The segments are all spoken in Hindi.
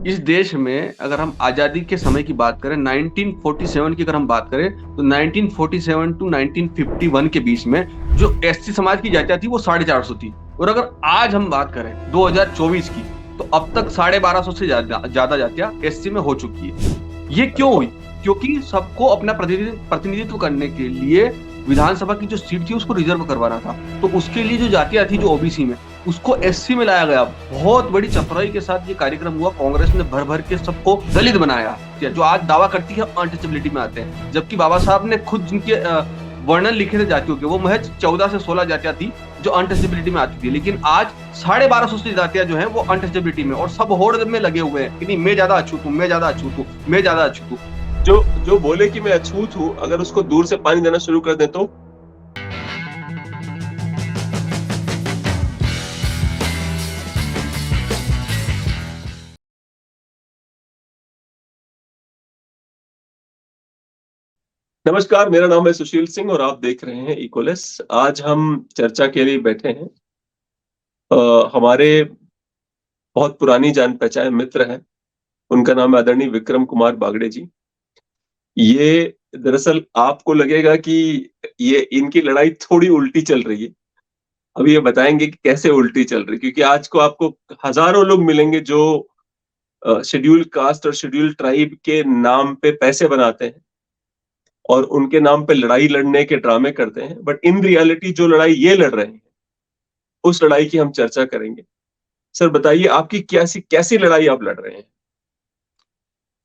इस देश में अगर हम आजादी के समय की बात करें 1947 की अगर हम बात करें तो 1947 टू 1951 के बीच में जो एससी समाज की जातियां थी वो 450 थी। और अगर आज हम बात करें 2024 की तो अब तक 1250 से ज्यादा जातियां एससी में हो चुकी है। ये क्यों हुई? क्योंकि सबको अपना प्रतिनिधित्व करने के लिए विधानसभा की जो सीट थी उसको रिजर्व करवाना था। तो उसके लिए जो जातियां थी जो ओबीसी में, उसको एससी में लाया गया। बहुत बड़ी चतुराई के साथ ये कार्यक्रम हुआ। कांग्रेस ने भर भर के सबको दलित बनाया, जो आज दावा करती है अनटचेबिलिटी में आते हैं, जबकि बाबा साहब ने खुद जिनके वर्णन लिखे थे जातियों के, वो महज 14 से 16 जातियां थी जो अनटचेबिलिटी में आती थी। लेकिन आज 1250 से जातियां जो है वो अनटचेबिलिटी में, और सब होड़ में लगे हुए हैं कि नहीं मैं ज्यादा अछूत हूँ, मैं ज्यादा अछूत हूँ, मैं ज्यादा अछूत हूँ। जो जो बोले कि मैं अछूत हूँ, अगर उसको दूर से पानी देना शुरू कर दे तो नमस्कार, मेरा नाम है सुशील सिंह और आप देख रहे हैं इक्वलेस। आज हम चर्चा के लिए बैठे हैं। हमारे बहुत पुरानी जान पहचान मित्र हैं, उनका नाम है आदरणीय विक्रम कुमार बागड़े जी। ये दरअसल आपको लगेगा कि ये इनकी लड़ाई थोड़ी उल्टी चल रही है। अब ये बताएंगे कि कैसे उल्टी चल रही है, क्योंकि आज को आपको हजारों लोग मिलेंगे जो शेड्यूल कास्ट और शेड्यूल ट्राइब के नाम पे पैसे बनाते हैं और उनके नाम पे लड़ाई लड़ने के ड्रामे करते हैं। बट इन रियलिटी जो लड़ाई ये लड़ रहे हैं, उस लड़ाई की हम चर्चा करेंगे। सर बताइए, आपकी कैसी कैसी लड़ाई आप लड़ रहे हैं?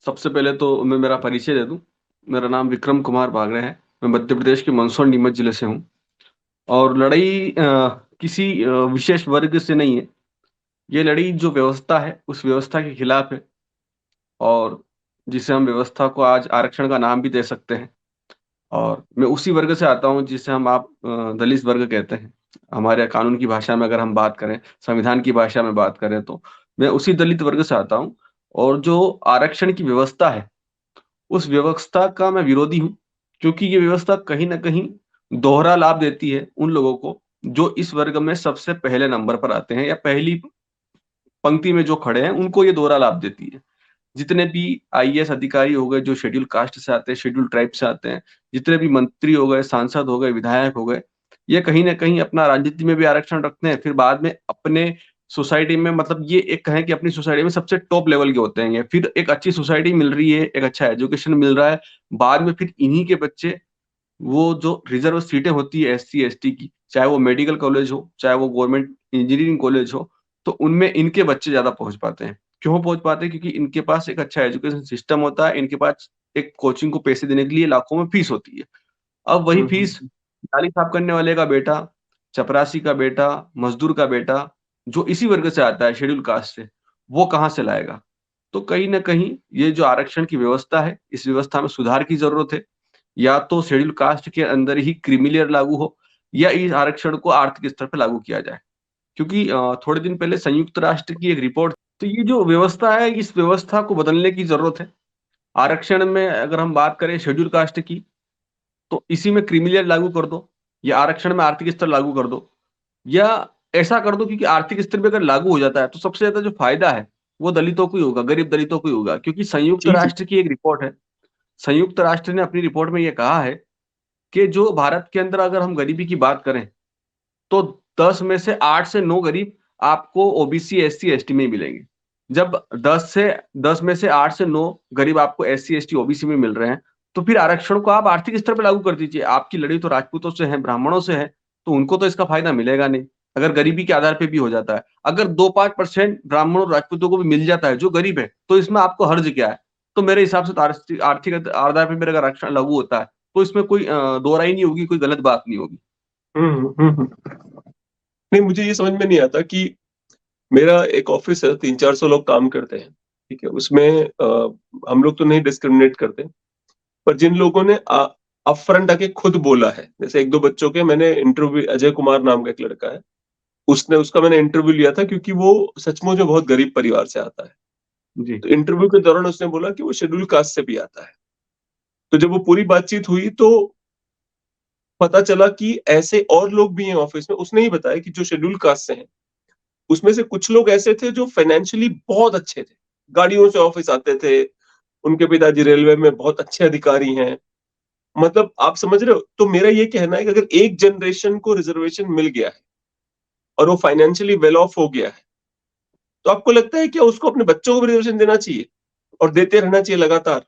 सबसे पहले तो मैं मेरा परिचय दे दूं। मेरा नाम विक्रम कुमार बागड़े है। मैं मध्य प्रदेश के मंदसौर नीमच जिले से हूँ। और लड़ाई किसी विशेष वर्ग से नहीं है। ये लड़ाई जो व्यवस्था है उस व्यवस्था के खिलाफ है, और जिसे हम व्यवस्था को आज आरक्षण का नाम भी दे सकते हैं। और मैं उसी वर्ग से आता हूँ जिसे हम आप दलित वर्ग कहते हैं। हमारे कानून की भाषा में अगर हम बात करें, संविधान की भाषा में बात करें, तो मैं उसी दलित वर्ग से आता हूँ। और जो आरक्षण की व्यवस्था है उस व्यवस्था का मैं विरोधी हूँ, क्योंकि ये व्यवस्था कहीं ना कहीं दोहरा लाभ देती है उन लोगों को जो इस वर्ग में सबसे पहले नंबर पर आते हैं या पहली पंक्ति में जो खड़े हैं, उनको ये दोहरा लाभ देती है। जितने भी आईएएस अधिकारी हो गए जो शेड्यूल कास्ट से आते हैं, शेड्यूल ट्राइब से आते हैं, जितने भी मंत्री हो गए, सांसद हो गए, विधायक हो गए, ये कहीं ना कहीं अपना राजनीति में भी आरक्षण रखते हैं। फिर बाद में अपने सोसाइटी में, मतलब ये एक कहें कि अपनी सोसाइटी में सबसे टॉप लेवल के होते हैं। ये फिर एक अच्छी सोसाइटी मिल रही है, एक अच्छा एजुकेशन मिल रहा है, बाद में फिर इन्हीं के बच्चे वो जो रिजर्व सीटें होती है एससी एसटी की, चाहे वो मेडिकल कॉलेज हो, चाहे वो गवर्नमेंट इंजीनियरिंग कॉलेज हो, तो उनमें इनके बच्चे ज्यादा पहुंच पाते हैं। क्यों पहुंच पाते हैं? क्योंकि इनके पास एक अच्छा एजुकेशन सिस्टम होता है, इनके पास एक कोचिंग को पैसे देने के लिए लाखों में फीस होती है। अब वही फीस हम्म। नाली साफ करने वाले का बेटा, चपरासी का बेटा, मजदूर का बेटा, जो इसी वर्ग से आता है शेड्यूल कास्ट से, वो कहाँ से लाएगा? तो कहीं ना कहीं ये जो आरक्षण की व्यवस्था है, इस व्यवस्था में सुधार की जरूरत है। या तो शेड्यूल कास्ट के अंदर ही क्रीमी लेयर लागू हो, या इस आरक्षण को आर्थिक स्तर पर लागू किया जाए। क्योंकि थोड़े दिन पहले संयुक्त राष्ट्र की एक रिपोर्ट, तो ये जो व्यवस्था है इस व्यवस्था को बदलने की जरूरत है। आरक्षण में अगर हम बात करें शेड्यूल कास्ट की, तो इसी में क्रीमी लेयर लागू कर दो, या आरक्षण में आर्थिक स्तर लागू कर दो, या ऐसा कर दो। क्योंकि आर्थिक स्तर पे अगर लागू हो जाता है तो सबसे ज्यादा जो फायदा है वो दलितों को ही होगा, गरीब दलितों को ही होगा। क्योंकि संयुक्त जी जी। राष्ट्र की एक रिपोर्ट है, संयुक्त राष्ट्र ने अपनी रिपोर्ट में ये कहा है कि जो भारत के अंदर अगर हम गरीबी की बात करें, तो 10 में से 8 से 9 गरीब आपको ओबीसी एससी एसटी में ही मिलेंगे। जब 10 में से 8 से 9 गरीब आपको एससी एसटी ओबीसी में मिल रहे हैं, तो फिर आरक्षण को आप आर्थिक स्तर पर लागू कर दीजिए। आपकी लड़ाई तो राजपूतों से है, ब्राह्मणों से है, तो उनको तो इसका फायदा मिलेगा नहीं। अगर गरीबी के आधार पे भी हो जाता है, अगर 2-5% ब्राह्मणों और राजपूतों को भी मिल जाता है जो गरीब है, तो इसमें आपको हर्ज क्या है? तो मेरे हिसाब से तो आर्थिक आधार पे मेरा अगर आरक्षण लागू होता है, तो इसमें कोई दो राय नहीं होगी, कोई गलत बात नहीं होगी। नहीं, मुझे ये समझ में नहीं आता कि मेरा एक ऑफिस है, 300-400 लोग काम करते हैं। ठीक है, उसमें हम लोग तो नहीं डिस्क्रिमिनेट करते, पर जिन लोगों ने अपफ्रंट आके खुद बोला है, जैसे एक दो बच्चों के मैंने इंटरव्यू, अजय कुमार नाम का एक लड़का है, उसका मैंने इंटरव्यू लिया था, क्योंकि वो सचमुच में बहुत गरीब परिवार से आता है। जी। तो इंटरव्यू के दौरान उसने बोला कि वो शेड्यूल कास्ट से भी आता है। तो जब वो पूरी बातचीत हुई तो पता चला कि ऐसे और लोग भी हैं ऑफिस में। उसने ही बताया कि जो शेड्यूल कास्ट से हैं, उसमें से कुछ लोग ऐसे थे जो फाइनेंशियली बहुत अच्छे थे, गाड़ियों से ऑफिस आते थे, उनके पिताजी रेलवे में बहुत अच्छे अधिकारी हैं। मतलब आप समझ रहे हो? तो मेरा ये कहना है कि अगर एक जनरेशन को रिजर्वेशन मिल गया है और वो फाइनेंशियली वेल ऑफ हो गया है, तो आपको लगता है क्या उसको अपने बच्चों को भी रिजर्वेशन देना चाहिए और देते रहना चाहिए लगातार?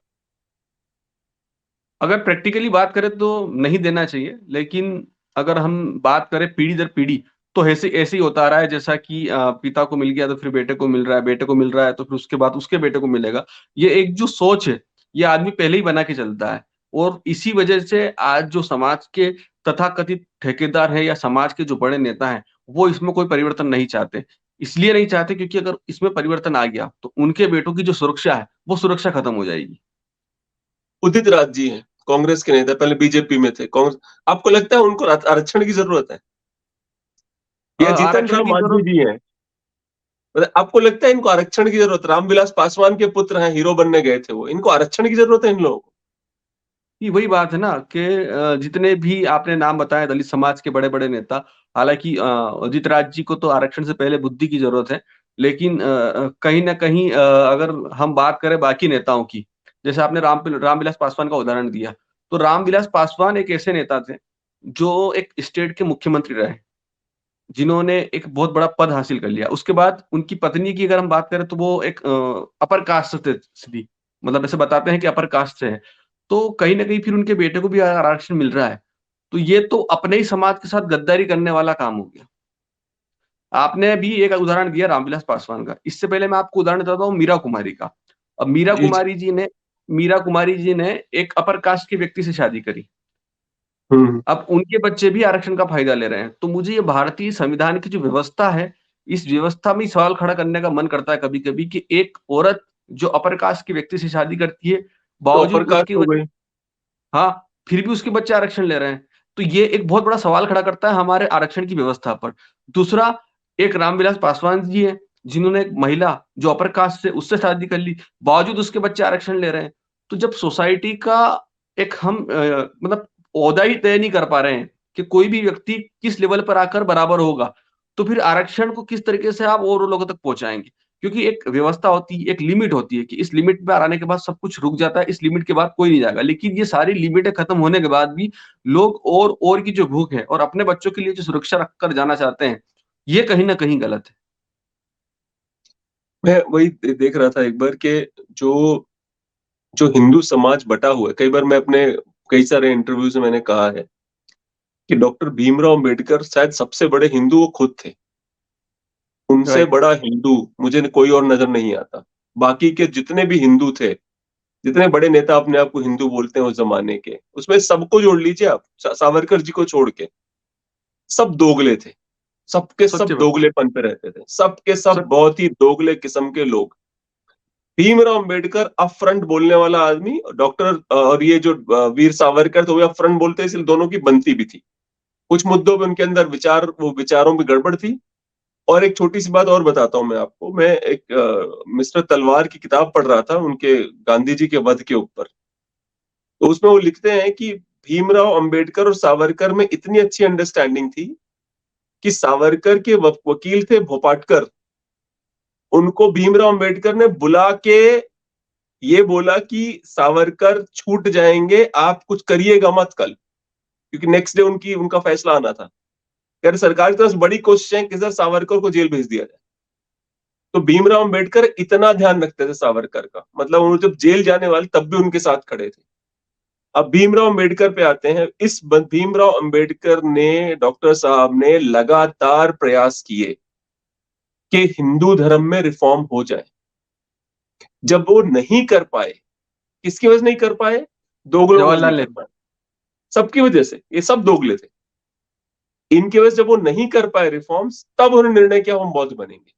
अगर प्रैक्टिकली बात करें तो नहीं देना चाहिए, लेकिन अगर हम बात करें पीढ़ी दर पीढ़ी, तो ऐसे ऐसे ही होता आ रहा है, जैसा कि पिता को मिल गया तो फिर बेटे को मिल रहा है, बेटे को मिल रहा है तो फिर उसके बाद उसके बेटे को मिलेगा। ये एक जो सोच है, ये आदमी पहले ही बना के चलता है, और इसी वजह से आज जो समाज के तथाकथित ठेकेदार हैं या समाज के जो बड़े नेता हैं, वो इसमें कोई परिवर्तन नहीं चाहते। इसलिए नहीं चाहते क्योंकि अगर इसमें परिवर्तन आ गया, तो उनके बेटों की जो सुरक्षा है, वो सुरक्षा खत्म हो जाएगी। उदित राज जी हैं, कांग्रेस के नेता, पहले बीजेपी में थे। कांग्रेस, आपको लगता है उनको आरक्षण की जरूरत है? या जीतन आरक्षण राम की मांझी जरूरत। जी हैं, मतलब आपको लगता है इनको आरक्षण की जरूरत? रामविलास पासवान के पुत्र हैं, हीरो बनने गए थे वो, इनको आरक्षण की जरूरत है इन लोगों को? ये वही बात है ना कि जितने भी आपने नाम बताए दलित समाज के बड़े-बड़े नेता, हालाँकि अजित राज जी को तो आरक्षण से पहले बुद्धि की ज़रूरत है। लेकिन कहीं न कहीं अगर हम बात करें बाकी नेताओं की, जैसे आपने रामविलास पासवान का उदाहरण दिया, तो रामविलास पासवान एक ऐसे नेता थे, जो एक स्टेट के मुख्यमंत्री रहे, जिन्होंने एक बहुत बड़ा पद हासिल कर लिया। उसके बाद उनकी पत्नी की अगर हम बात करें तो वो एक अपर कास्ट से थी, मतलब ऐसे बताते हैं कि अपर कास्ट से है। तो कहीं न कहीं फिर उनके बेटे को भी आरक्षण मिल रहा है। तो ये तो अपने ही समाज के साथ गद्दारी करने वाला काम हो गया। आपने भी एक उदाहरण दिया रामविलास पासवान का। इससे पहले मैं आपको उदाहरण देता हूँ मीरा कुमारी का। अब जी, जी। मीरा कुमारी जी ने एक अपर कास्ट के व्यक्ति से शादी करी। हुँ। अब उनके बच्चे भी आरक्षण का फ़ायदा ले रहे हैं। तो मुझे ये भारतीय संविधान की जो व्यवस्था है, इस व्यवस्था में ही सवाल खड़ा करने का मन करता है कभी-कभी कि एक औरत जो अपर कास्ट के व्यक्ति से शादी करती है, तो अपर बावजूद कास्ट उसके हो ब गई। हाँ, फिर भी उसके बच्चे आरक्षण ले रहे हैं। तो ये एक बहुत बड़ा सवाल खड़ा करता है हमारे आरक्षण की व्यवस्था पर। दूसरा, एक रामविलास पासवान जी हैं, जिन्होंने एक महिला जो अपर कास्ट से उससे शादी कर ली, बावजूद उसके बच्चे आरक्षण ले रहे हैं। तो जब सोसाइटी का एक हम मतलब ओहदा ही तय नहीं कर पा रहे हैं कि कोई भी व्यक्ति किस लेवल पर आकर बराबर होगा, तो फिर आरक्षण को किस तरीके से आप और लोगों तक पहुँचाएँगे? क्योंकि एक व्यवस्था होती है, एक लिमिट होती है कि इस लिमिट पार आने के बाद सब कुछ रुक जाता है, इस लिमिट के बाद कोई नहीं जाएगा। लेकिन ये सारी लिमिटें खत्म होने के बाद भी लोग और की जो भूख है और अपने बच्चों के लिए जो सुरक्षा रख कर जाना चाहते हैं, ये कहीं न कहीं गलत है। मैं वही देख रहा था एक बार कि जो जो हिंदू समाज बटा हुआ है, कई बार मैं अपने कई सारे इंटरव्यूज़ में मैंने कहा है कि डॉक्टर भीमराव अम्बेडकर शायद सबसे बड़े हिंदू वो खुद थे। उनसे राइट, बड़ा हिंदू मुझे कोई और नज़र नहीं आता। बाकी के जितने भी हिंदू थे, जितने बड़े नेता अपने आप को हिंदू बोलते हैं उस ज़माने के, उसमें सबको जोड़ लीजिए आप, सावरकर जी को छोड़ के, सब दोगले थे। सबके सत्य सब बात, दोगलेपन पे रहते थे। सबके सब सत्य। बहुत ही दोगले किस्म के लोग। भीमराव अम्बेडकर अपफ्रंट बोलने वाला आदमी, डॉक्टर और ये जो वीर सावरकर थे वो अपफ्रंट बोलते, इसलिए दोनों की बनती भी थी। कुछ मुद्दों पे उनके अंदर वो विचारों में गड़बड़ थी। और एक छोटी-सी बात और बताता हूँ मैं आपको। मैं एक मिस्टर तलवार की किताब पढ़ रहा था उनके गांधी जी के वध के ऊपर। तो उसमें वो लिखते हैं कि भीमराव अम्बेडकर और सावरकर में इतनी अच्छी अंडरस्टैंडिंग थी कि सावरकर के वकील थे भोपाटकर, उनको भीमराव अम्बेडकर ने बुला के ये बोला कि सावरकर छूट जाएँगे, आप कुछ करिएगा मत कल, क्योंकि नेक्स्ट डे उनका फैसला आना था। कह रहे सरकार की तरफ से बड़ी कोशिश है कि सर सावरकर को जेल भेज दिया जाए। तो भीमराव अम्बेडकर इतना ध्यान रखते थे सावरकर का, मतलब वो जब जेल जाने वाले तब भी उनके साथ खड़े थे। अब भीमराव अम्बेडकर पे आते हैं। भीमराव अम्बेडकर ने, डॉक्टर साहब ने लगातार प्रयास किए कि हिंदू धर्म में रिफॉर्म हो जाए। जब वो नहीं कर पाए, किसकी वजह से नहीं कर पाए? दोगलों की वजह से नहीं जवाहरलाल कर नेहरू। पाए। सबकी वजह से, ये सब दोगले थे। इनकी वजह से जब वो नहीं कर पाए रिफॉर्म्स, तब उन्होंने निर्णय किया हम बौद्ध बनेंगे।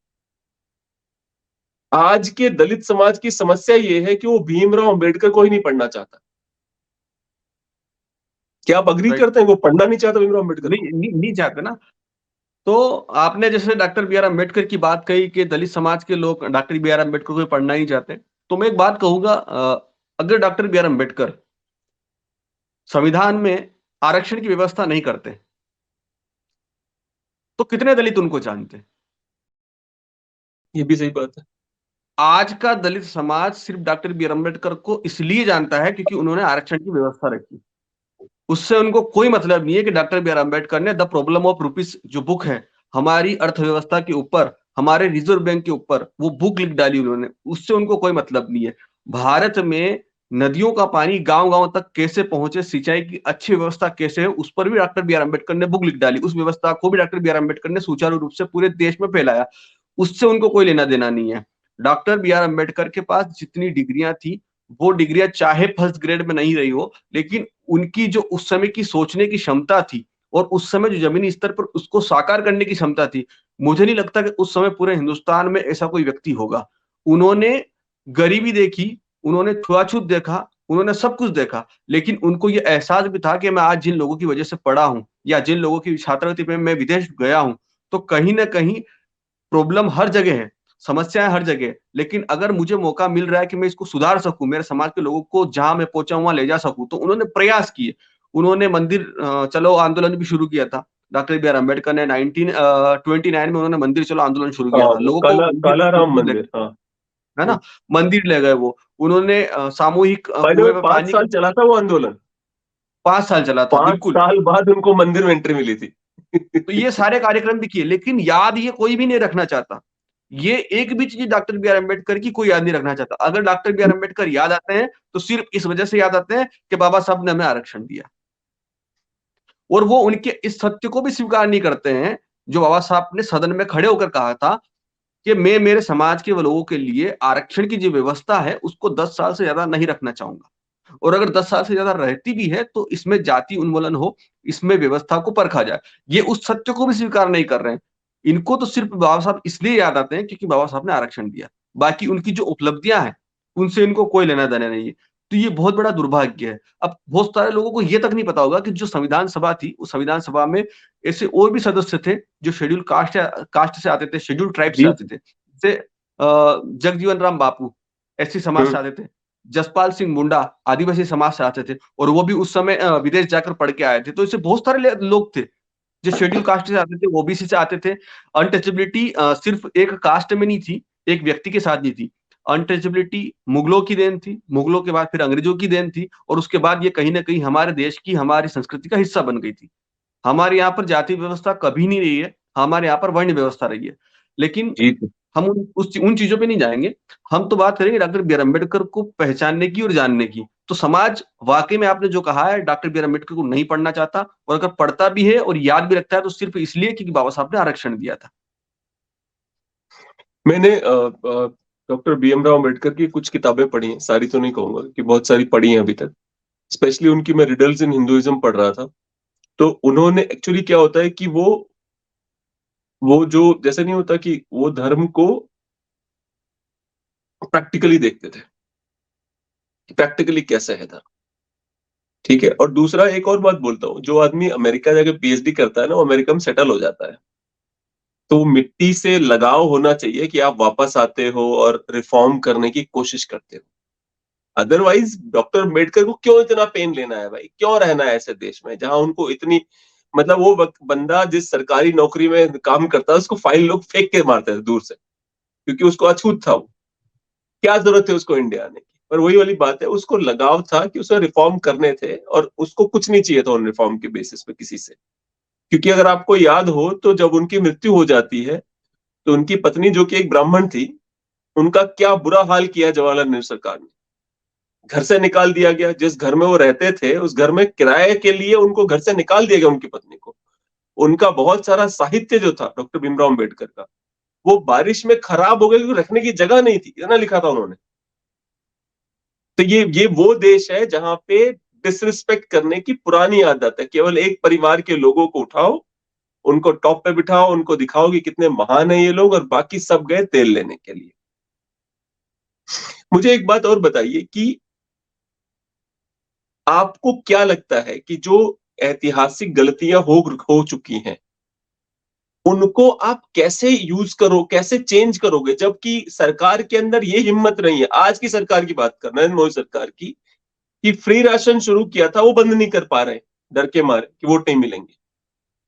आज के दलित समाज की समस्या ये है कि वो भीमराव अम्बेडकर को ही नहीं पढ़ना चाहता। क्या आप एग्री राइट। करते हैं वो पढ़ना नहीं चाहता भीमराव अम्बेडकर को? नहीं चाहते ना। तो आपने जैसे डॉक्टर बी आर अम्बेडकर की बात कही कि दलित समाज के लोग डॉक्टर बी आर अम्बेडकर को पढ़ना नहीं चाहते। तो मैं एक बात कहूँगा, अगर डॉक्टर बी आर अम्बेडकर संविधान में आरक्षण की व्यवस्था नहीं करते, तो कितने दलित उनको जानते? ये भी सही बात है। आज का दलित समाज सिर्फ डॉक्टर बी आर अम्बेडकर को इसलिए जानता है क्योंकि उन्होंने आरक्षण की व्यवस्था रखी। उससे उनको कोई मतलब नहीं है कि डॉक्टर बी आर अम्बेडकर ने द प्रॉब्लम ऑफ रुपीस जो बुक है, हमारी अर्थव्यवस्था के ऊपर, हमारे रिजर्व बैंक के ऊपर वो बुक लिख डाली उन्होंने, उससे उनको कोई मतलब नहीं है। भारत में नदियों का पानी गांव-गांव तक कैसे पहुंचे, सिंचाई की अच्छी व्यवस्था कैसे है, उस पर भी डॉक्टर बी आर अम्बेडकर ने बुक लिख डाली। उस व्यवस्था को भी डॉक्टर बी आर अम्बेडकर ने सुचारू रूप से पूरे देश में फैलाया। उससे उनको कोई लेना देना नहीं है। डॉक्टर बी आर अम्बेडकर के पास जितनी डिग्रियां थी, वो डिग्रियां चाहे फर्स्ट ग्रेड में नहीं रही हो, लेकिन उनकी जो उस समय की सोचने की क्षमता थी और उस समय जो जमीनी स्तर पर उसको साकार करने की क्षमता थी, मुझे नहीं लगता कि उस समय पूरे हिंदुस्तान में ऐसा कोई व्यक्ति होगा। उन्होंने गरीबी देखी, उन्होंने छुआ-छूत देखा, उन्होंने सब कुछ देखा, लेकिन उनको ये एहसास भी था कि मैं आज जिन लोगों की वजह से पढ़ा हूँ या जिन लोगों की छात्रवृत्ति में मैं विदेश गया हूँ, तो कहीं न कहीं प्रॉब्लम हर जगह है, समस्याएँ हर जगह है, लेकिन अगर मुझे मौका मिल रहा है कि मैं इसको सुधार सकूँ, मेरे समाज के लोगों को जहाँ मैं पहुँचा हूँ, वहाँ ले जा सकूँ, तो उन्होंने प्रयास किए। उन्होंने मंदिर चलो आंदोलन भी शुरू किया था। डॉक्टर बी आर अम्बेडकर ने 29 में उन्होंने मंदिर चलो आंदोलन शुरू किया हाँ, था। वो लोगों को काला मंदिर काला राम मंदिर ले मंदिर, हाँ। है ना? मंदिर ले गए वो। उन्होंने सामूहिक बाय द वे कुएँ में 5 पानी साल चला था वो आंदोलन। 5 साल चला था, 5 बिल्कुल। साल बाद उनको मंदिर में एंट्री मिली थी। तो ये सारे कार्यक्रम भी किए, लेकिन याद ये कोई भी नहीं रखना चाहता। ये एक भी चीज़ डॉक्टर बी आर अम्बेडकर की कोई याद नहीं रखना चाहता। अगर डॉक्टर बी आर अम्बेडकर याद आते हैं, तो सिर्फ़ इस वजह से याद आते हैं कि बाबा साहब ने हमें आरक्षण दिया। और वो उनके इस सत्य को भी स्वीकार नहीं करते हैं, जो बाबा साहब ने सदन में खड़े होकर कहा था कि मैं मेरे समाज के वो लोगों के लिए आरक्षण की जो व्यवस्था है, उसको 10 साल से ज़्यादा नहीं रखना चाहूँगा। और अगर 10 साल से ज़्यादा रहती भी है, तो इसमें जाति उन्मूलन हो, इसमें व्यवस्था को परखा जाए। ये उस सत्य को भी स्वीकार नहीं कर रहे हैं। इनको तो सिर्फ़ बाबा साहब इसलिए याद आते हैं क्योंकि बाबा साहब ने आरक्षण दिया। बाकी उनकी जो उपलब्धियाँ हैं, उनसे इनको कोई लेना-देना नहीं है। तो ये बहुत बड़ा दुर्भाग्य है। अब बहुत सारे लोगों को ये तक नहीं पता होगा कि जो संविधान सभा थी, उस संविधान सभा में ऐसे और भी सदस्य थे, जो शेड्यूल कास्ट से आते थे, शेड्यूल ट्राइब से जी, आते थे। जैसे जगजीवन राम बापू, एससी समाज हुँ। से आते थे। जसपाल सिंह मुंडा आदिवासी समाज से आते थे और वो भी उस समय विदेश जाकर पढ़ के आए थे। तो ऐसे बहुत सारे लोग थे, जो शेड्यूल कास्ट से आते थे, ओबीसी से आते थे। अनटचेबिलिटी सिर्फ़ एक कास्ट में नहीं थी, एक व्यक्ति के साथ नहीं थी। अनटचेबिलिटी मुगलों की देन थी, मुगलों के बाद फिर अंग्रेज़ों की देन थी और उसके बाद ये कहीं न कहीं हमारे देश की, हमारी संस्कृति का हिस्सा बन गई थी। हमारे यहाँ पर जाति व्यवस्था कभी नहीं रही है, हमारे यहाँ पर वर्ण व्यवस्था रही है। लेकिन जी, जी। हम उन चीज़ों पे नहीं जाएँगे। हम तो बात करेंगे डॉक्टर बी आर अम्बेडकर को पहचानने की और जानने की। तो समाज वाक़ई में आपने जो कहा है डॉक्टर बी आर अम्बेडकर को नहीं पढ़ना चाहता और अगर पढ़ता भी है और याद भी रखता है तो सिर्फ़ इसलिए क्योंकि बाबा साहब ने आरक्षण दिया था। मैंने डॉक्टर बीएम राव अम्बेडकर की कुछ किताबें पढ़ी हैं, सारी तो नहीं कहूँगा कि बहुत सारी पढ़ी हैं अभी तक। स्पेशली उनकी मैं रिडल्स इन हिंदुइज़्म पढ़ रहा था। तो उन्होंने एक्चुअली क्या होता है कि वो जो जैसे नहीं होता कि वो धर्म को प्रैक्टिकली देखते थे, कि प्रैक्टिकली कैसे है धर्म, ठीक है? और दूसरा एक और बात बोलता हूँ, जो आदमी अमेरिका जाके पीएचडी करता है ना, वो अमेरिका में सेटल हो जाता है। तो मिट्टी से लगाव होना चाहिए कि आप वापस आते हो और रिफॉर्म करने की कोशिश करते हो। अदरवाइज़ डॉक्टर अम्बेडकर को क्यों इतना पेन लेना है भाई? क्यों रहना है ऐसे देश में जहाँ उनको इतनी मतलब वो बंदा जिस सरकारी नौकरी में काम करता है, उसको फाइल लोग फेंक के मारते थे दूर से, क्योंकि उसको अछूत था वो। क्या ज़रूरत है उसको इंडिया आने की? पर वही वाली बात है, उसको लगाव था कि उसे रिफॉर्म करने थे और उसको कुछ नहीं चाहिए था उन रिफॉर्म के बेसिस पे किसी से। क्योंकि अगर आपको याद हो तो जब उनकी मृत्यु हो जाती है, तो उनकी पत्नी जो कि एक ब्राह्मण थी, उनका क्या बुरा हाल किया जवाहरलाल नेहरू सरकार ने। घर से निकाल दिया गया, जिस घर में वो रहते थे, उस घर में किराए के लिए उनको घर से निकाल दिया गया उनकी पत्नी को। उनका बहुत सारा साहित्य जो था डॉक्टर भीमराव अम्बेडकर का, वो बारिश में खराब हो गया क्योंकि रखने की जगह नहीं थी, इतना लिखा था उन्होंने। तो ये वो देश है जहाँ पे डिसरिस्पेक्ट करने की पुरानी आदत है। केवल एक परिवार के लोगों को उठाओ, उनको टॉप पे बिठाओ, उनको दिखाओ कि कितने महान है ये लोग और बाकी सब गए तेल लेने के लिए। मुझे एक बात और बताइए कि आपको क्या लगता है कि जो ऐतिहासिक गलतियां हो चुकी हैं, उनको आप कैसे यूज करो, कैसे चेंज करोगे? जबकि सरकार के अंदर ये हिम्मत नहीं है। आज की सरकार की बात कर नरेंद्र मोदी सरकार की, कि फ्री राशन शुरू किया था, वो बंद नहीं कर पा रहे, डर के मारे कि वोट नहीं मिलेंगे।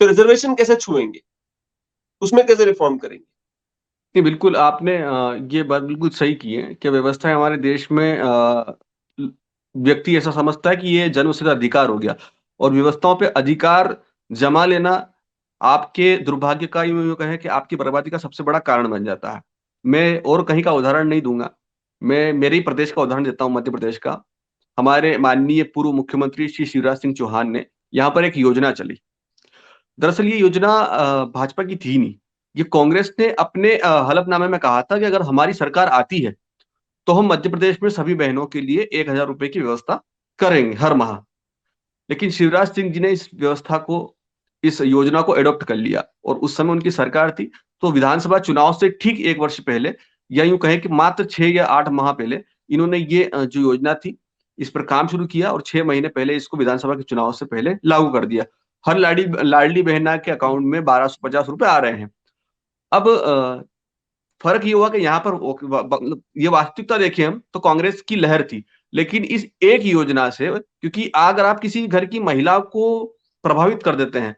तो रिजर्वेशन कैसे छुएंगे? उसमें कैसे रिफॉर्म करेंगे? नहीं, बिल्कुल आपने ये बात बिल्कुल सही की है कि व्यवस्था हमारे देश में व्यक्ति ऐसा समझता है कि ये जन्मसिद्ध अधिकार हो गया और व्यवस्थाओं पे अधिकार जमा लेना आपके दुर्भाग्य का यूँ कहें कि आपकी बर्बादी का सबसे बड़ा कारण बन जाता है। मैं और कहीं का उदाहरण नहीं दूँगा। मैं मेरे ही प्रदेश का उदाहरण देता हूँ, मध्य प्रदेश का। हमारे माननीय पूर्व मुख्यमंत्री श्री शिवराज सिंह चौहान ने यहाँ पर एक योजना चली। दरअसल ये योजना भाजपा की थी नहीं। ये कांग्रेस ने अपने हलफनामे में कहा था कि अगर हमारी सरकार आती है, तो हम मध्य प्रदेश में सभी बहनों के लिए ₹1000 की व्यवस्था करेंगे हर माह। लेकिन शिवराज सिंह जी ने इस योजना को एडॉप्ट कर लिया और उस समय उनकी सरकार थी, तो विधानसभा चुनाव से ठीक 1 वर्ष पहले या यूँ कहें कि मात्र 6 या 8 माह पहले इन्होंने ये जो योजना थी, इस पर काम शुरू किया और 6 महीने पहले इसको विधानसभा के चुनाव से पहले लागू कर दिया। हर लाडली बहना के अकाउंट में ₹1250 आ रहे हैं। अब फ़र्क ये हुआ कि यहाँ पर वो व ब मतलब ये वास्तविकता देखें हम तो कांग्रेस की लहर थी। लेकिन इस एक योजना से क्योंकि अगर आप किसी घर की महिला को प्रभावित कर देते हैं,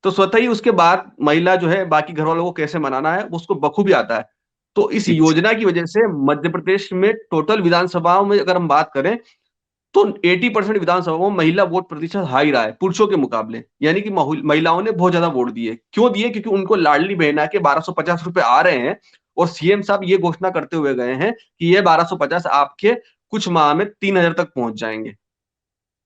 तो स्वतः ही उसके बाद महिला जो है बाकी घरवालों को कैसे मनाना है, वो उसको बखूबी आता है। तो इस जी, योजना की वजह से मध्य प्रदेश में टोटल विधानसभाओं में अगर हम बात करें तो 80% विधानसभाओं में महिला वोट प्रतिशत हाई रहा है पुरुषों के मुकाबले। यानी कि महिलाओं ने बहुत ज़्यादा वोट दिए। क्यों दिए? क्योंकि उनको लाडली बहना के ₹1250 आ रहे हैं और सीएम साहब ये घोषणा करते हुए गए हैं कि ये 1250 आपके कुछ माह में 3000 तक पहुँच जाएँगे।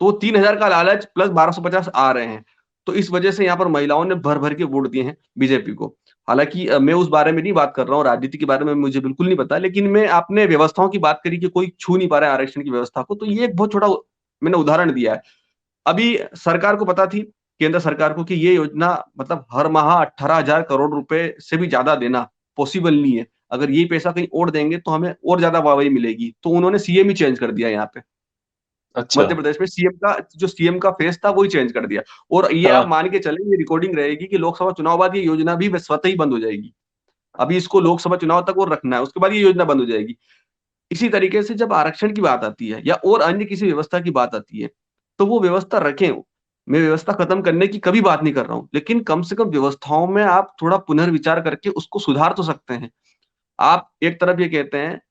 तो 3000 का लालच प्लस 1250 आ रहे हैं। तो इस वजह से यहाँ पर महिलाओं ने भर-भर के वोट दिए हैं बीजेपी को। हालाँकि मैं उस बारे में नहीं बात कर रहा हूँ, राजनीति के बारे में मुझे बिल्कुल नहीं पता, लेकिन मैं आपने व्यवस्थाओं की बात करी कि कोई छू नहीं पा रहा है आरक्षण की व्यवस्था को, तो ये एक बहुत छोटा मैंने उदाहरण दिया है। अभी सरकार को पता थी, केंद्र सरकार को कि ये योजना मतलब हर माह 18,000 करोड़ रुपए से भी ज़्यादा देना पॉसिबल नहीं है। अगर यही पैसा कहीं और देंगे तो हमें और ज़्यादा वाहवाही मिलेगी। तो उन्होंने सीएम ही चेंज कर दिया यहाँ पे। अच्छा। मध्य प्रदेश में सीएम का फेस था वही चेंज कर दिया और ये आप हाँ, मान के चलें ये रिकॉर्डिंग रहेगी कि लोकसभा चुनाव बाद ये योजना भी स्वतः ही बंद हो जाएगी। अभी इसको लोकसभा चुनाव तक और रखना है, उसके बाद ये योजना बंद हो जाएगी। इसी तरीके से जब आरक्षण की बात आती है या और अन्य किसी व्यवस्था की बात आती है, तो वो व्यवस्था रखें। मैं व्यवस्था खत्म करने की कभी बात नहीं कर रहा हूँ, लेकिन कम से कम व्यवस्थाओं में आप थोड़ा पुनर्विचार करके उसको सुधार तो सकते हैं। आप एक तरफ ये कहते हैं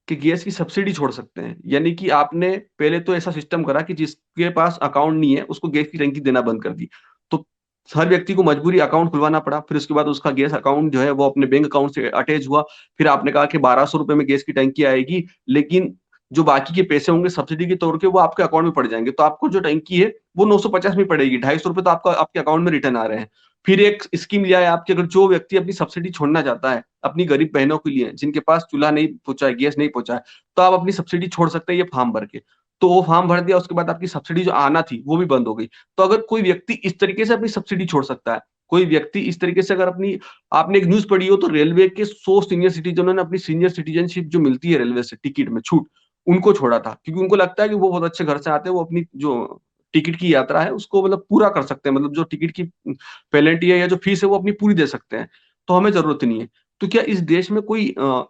कि गैस की सब्सिडी छोड़ सकते हैं। यानी कि आपने पहले तो ऐसा सिस्टम करा कि जिसके पास अकाउंट नहीं है, उसको गैस की टंकी देना बंद कर दी। तो हर व्यक्ति को मजबूरी अकाउंट खुलवाना पड़ा, फिर उसके बाद उसका गैस अकाउंट जो है वो अपने बैंक अकाउंट से अटैच हुआ। फिर आपने कहा कि ₹1200 में गैस की टंकी आएगी, लेकिन जो बाकी के पैसे होंगे सब्सिडी के तौर के वो आपके अकाउंट में पड़ जाएँगे। तो आपको जो टंकी है वो 950 में पड़ेगी, ₹250 तो आपका आपके अकाउंट में रिटर्न आ रहे हैं। फिर एक स्कीम ये है आपकी अगर जो व्यक्ति अपनी सब्सिडी छोड़ना चाहता है, अपनी गरीब बहनों के लिए जिनके पास चूल्हा नहीं पहुँचा है, गैस नहीं पहुँचा है, तो आप अपनी सब्सिडी छोड़ सकते हैं ये फॉर्म भर के। तो वो फॉर्म भर दिया उसके बाद आपकी सब्सिडी जो आना थी, वो भी बंद हो गई। तो अगर कोई व्यक्ति इस तरीके से अपनी सब्सिडी छोड़ सकता है, कोई व्यक्ति इस तरीके से अगर अपनी आपने एक न्यूज़ पढ़ी हो तो रेलवे के 100 सीनियर सिटीज़नों ने अपनी सीनियर सिटीज़नशिप जो मिलती है रेलवे से टिकट में छूट, उनको छोड़ा था। क्योंकि उनको लगता है कि वो बहुत अच्छे घर से आते हैं, वो अपनी जो टिकट की यात्रा है उसको मतलब पूरा कर सकते हैं। मतलब जो टिकट की पेनल्टी है या जो फीस है वो अपनी पूरी दे सकते हैं। तो हमें ज़रूरत नहीं है। तो क्या इस देश में कोई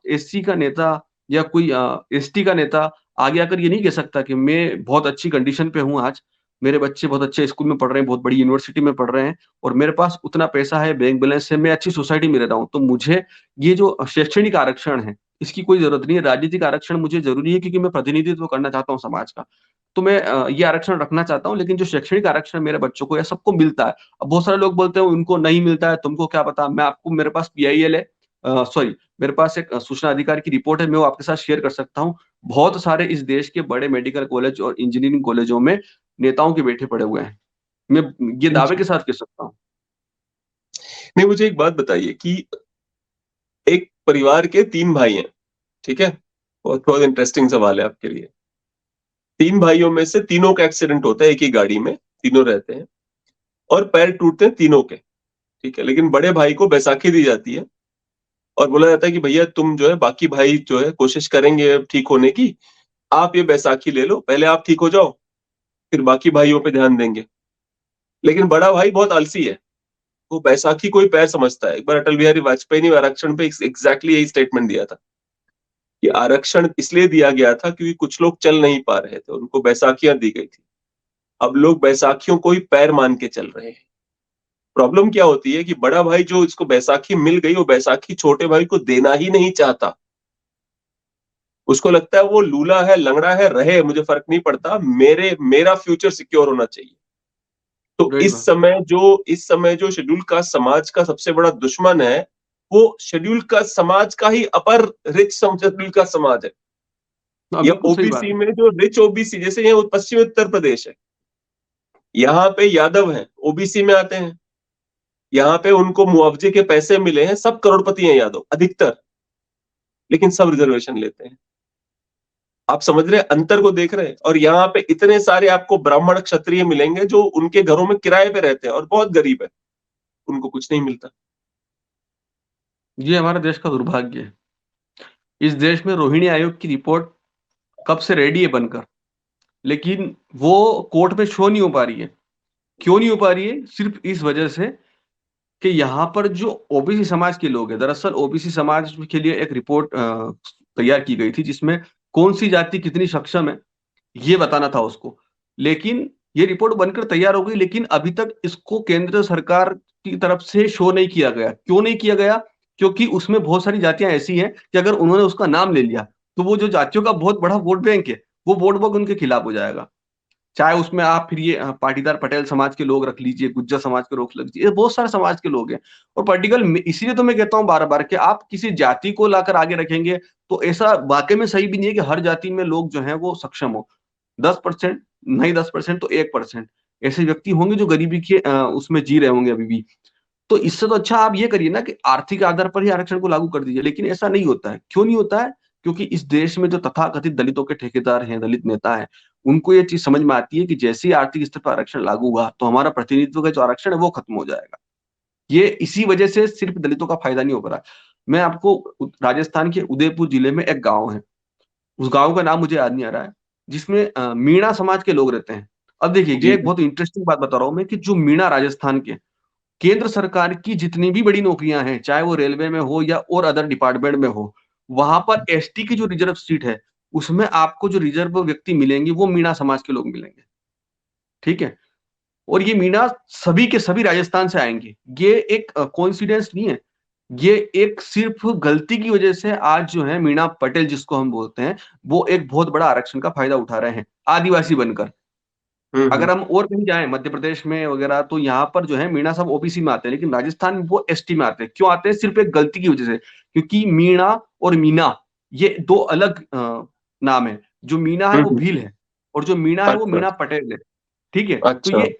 एससी का नेता या कोई एसटी का नेता आगे आकर ये नहीं कह सकता कि मैं बहुत अच्छी कंडीशन पे हूँ आज, मेरे बच्चे बहुत अच्छे स्कूल में पढ़ रहे हैं, बहुत बड़ी यूनिवर्सिटी में पढ़ रहे हैं और मेरे पास उतना पैसा है, बैंक बैलेंस है, मैं अच्छी सोसाइटी में रह रहा हूँ। तो मुझे ये जो शैक्षणिक आरक्षण है, इसकी कोई ज़रूरत नहीं है। राजनीतिक आरक्षण मुझे ज़रूरी है क्योंकि मैं प्रतिनिधित्व करना चाहता हूँ समाज का। तो मैं ये आरक्षण रखना चाहता हूँ, लेकिन जो शैक्षणिक आरक्षण मेरे बच्चों को या सबको मिलता है। अब बहुत सारे लोग बोलते हैं उनको नहीं मिलता है, तुमको क्या पता? मैं आपको मेरे पास पीआईएल है सॉरी मेरे पास एक सूचना अधिकार की रिपोर्ट है, मैं वो आपके साथ शेयर कर सकता हूँ। बहुत सारे इस देश के बड़े मेडिकल कॉलेज और इंजीनियरिंग कॉलेजों में नेताओं के बेटे पढ़े हुए हैं। मैं ये दावे जी। के साथ कह सकता हूँ। नहीं, मुझे एक बात बताइए कि एक परिवार के 3 भाई हैं, ठीक है? बहुत बहुत इंटरेस्टिंग सवाल है आपके लिए। 3 भाइयों में से तीनों का एक्सीडेंट होता है एक ही गाड़ी में, तीनों रहते हैं और पैर टूटते हैं तीनों के, ठीक है? लेकिन बड़े भाई को बैसाखी दी जाती है और बोला जाता है कि भैया तुम जो है बाकी भाई जो है कोशिश करेंगे अब ठीक होने की, आप ये बैसाखी ले लो, पहले आप ठीक हो जाओ, फिर बाकी भाइयों पे ध्यान देंगे। लेकिन बड़ा भाई बहुत आलसी है, वो बैसाखी को ही पैर समझता है। एक बार अटल बिहारी वाजपेयी ने आरक्षण पे एग्ज़ैक्टली यही स्टेटमेंट दिया था कि आरक्षण इसलिए दिया गया था क्योंकि कुछ लोग चल नहीं पा रहे थे, उनको बैसाखियाँ दी गई थी। अब लोग बैसाखियों को ही पैर मान के चल रहे हैं। प्रॉब्लम क्या होती है कि बड़ा भाई जो इसको बैसाखी मिल गई, वो बैसाखी छोटे भाई को देना ही नहीं चाहता। उसको लगता है वो लूला है, लंगड़ा है, रहे, मुझे फर्क नहीं पड़ता, मेरा फ्यूचर सिक्योर होना चाहिए। तो वही बात। इस समय जो शेड्यूल कास्ट समाज का सबसे बड़ा दुश्मन है, वो शेड्यूल कास्ट समाज का ही अपर रिच शेड्यूल कास्ट समाज है। हाँ, या बिल्कुल सही बात ओबीसी है। में जो रिच ओबीसी, जैसे ये पश्चिमी उत्तर प्रदेश है, यहाँ पे यादव हैं, ओबीसी में आते हैं, यहाँ पे उनको मुआवजे के पैसे मिले हैं, सब करोड़पति हैं यादव अधिकतर, लेकिन सब रिजर्वेशन लेते हैं। आप समझ रहे हैं, अंतर को देख रहे हैं। और यहाँ पे इतने सारे आपको ब्राह्मण क्षत्रिय मिलेंगे जो उनके घरों में किराए पे रहते हैं और बहुत गरीब है, उनको कुछ नहीं मिलता। ये हमारे देश का दुर्भाग्य है। इस देश में रोहिणी आयोग की रिपोर्ट कब से रेडी है बनकर, लेकिन वो कोर्ट में शो नहीं हो पा रही है। क्यों नहीं हो पा रही है? सिर्फ इस वजह से कि यहाँ पर जो ओबीसी समाज के लोग हैं, दरअसल ओबीसी समाज के लिए एक रिपोर्ट तैयार की गई थी जिसमें कौन सी जाति कितनी सक्षम है ये बताना था उसको। लेकिन ये रिपोर्ट बनकर तैयार हो गई, लेकिन अभी तक इसको केंद्र सरकार की तरफ से शो नहीं किया गया। क्यों नहीं किया गया? क्योंकि उसमें बहुत सारी जातियां ऐसी हैं कि अगर उन्होंने उसका नाम ले लिया तो वो जो जातियों का बहुत बड़ा वोट बैंक है, वो वोट बैंक उनके खिलाफ हो जाएगा। चाहे उसमें आप फिर ये पाटीदार पटेल समाज के लोग रख लीजिए, गुज्जर समाज के लोग रख लीजिए, ये बहुत सारे समाज के लोग हैं। और पर्टिकुलर इसीलिए तो मैं कहता हूँ बार बार कि आप किसी जाति को लाकर आगे रखेंगे तो ऐसा वाकई में सही भी नहीं है कि हर जाति में लोग जो है वो सक्षम हो। 10% नहीं, 10% तो 1% ऐसे व्यक्ति होंगे जो गरीबी के उसमें जी रहे होंगे अभी भी। तो इससे तो अच्छा आप ये करिए ना कि आर्थिक आधार पर ही आरक्षण को लागू कर दीजिए, लेकिन ऐसा नहीं होता है। क्यों नहीं होता है? क्योंकि इस देश में जो तथाकथित दलितों के ठेकेदार हैं, दलित नेता हैं, उनको ये चीज समझ में आती है कि जैसे ही आर्थिक स्तर पर आरक्षण लागू हुआ तो हमारा प्रतिनिधित्व का जो आरक्षण है वो खत्म हो जाएगा। ये इसी वजह से सिर्फ दलितों का फायदा नहीं हो पा रहा। मैं आपको राजस्थान के उदयपुर जिले में एक गांव है, उस गांव का नाम मुझे याद नहीं आ रहा है, जिसमें मीणा समाज के लोग रहते हैं। अब देखिए, ये जी एक बहुत इंटरेस्टिंग बात बता रहा हूं मैं कि जो मीणा राजस्थान के केंद्र सरकार की जितनी भी बड़ी नौकरियां हैं, चाहे वो रेलवे में हो या और अदर डिपार्टमेंट में हो, वहां पर एसटी की जो रिजर्व सीट है, उसमें आपको जो रिजर्व व्यक्ति मिलेंगे वो मीणा समाज के लोग मिलेंगे। ठीक है? और ये मीणा सभी के सभी राजस्थान से आएंगे। ये एक कोइंसिडेंस नहीं है। ये एक सिर्फ गलती की वजह से आज जो है मीणा पटेल जिसको हम बोलते हैं, वो एक बहुत बड़ा आरक्षण का फायदा उठा रहे हैं, आदिवासी बनकर। हम्म। अगर हम और कहीं जाएं मध्य प्रदेश में वगैरह तो यहाँ पर जो है मीणा सब ओबीसी में आते हैं, लेकिन राजस्थान में वो एसटी में आते हैं। क्यों आते हैं? सिर्फ एक गलती की वजह से, क्योंकि मीणा और मीना ये दो अलग नाम है। जो मीना है वो हम्म। भील है और जो मीना है वो अच्छा। मीणा पटेल है। ठीक है? तो अच्छा। ये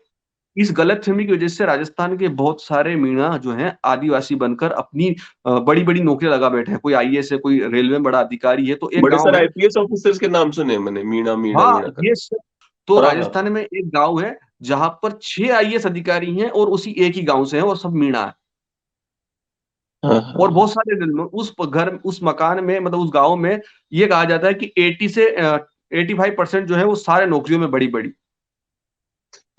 इस गलतफहमी की वजह से राजस्थान के बहुत सारे मीणा जो हैं आदिवासी बनकर अपनी बड़ी बड़ी नौकरियां लगा बैठे हैं। कोई आईएएस है, कोई रेलवे में बड़ा अधिकारी है। तो एक बड़े गांव सारे है, आईपीएस ऑफिसर्स के नाम सुने मैंने, मीणा मीणा हाँ मीणा ये करके। तो हाँ हाँ राजस्थान में एक गांव है जहां पर 6 आईएएस अधिकारी हैं और उसी एक ही गांव से हैं और सब मीणा है। हाँ और हाँ। बहुत सारे उस मकान में, मतलब उस गांव में ये कहा जाता है कि 80 से 85% जो है वो सारे नौकरियों में बड़ी बड़ी।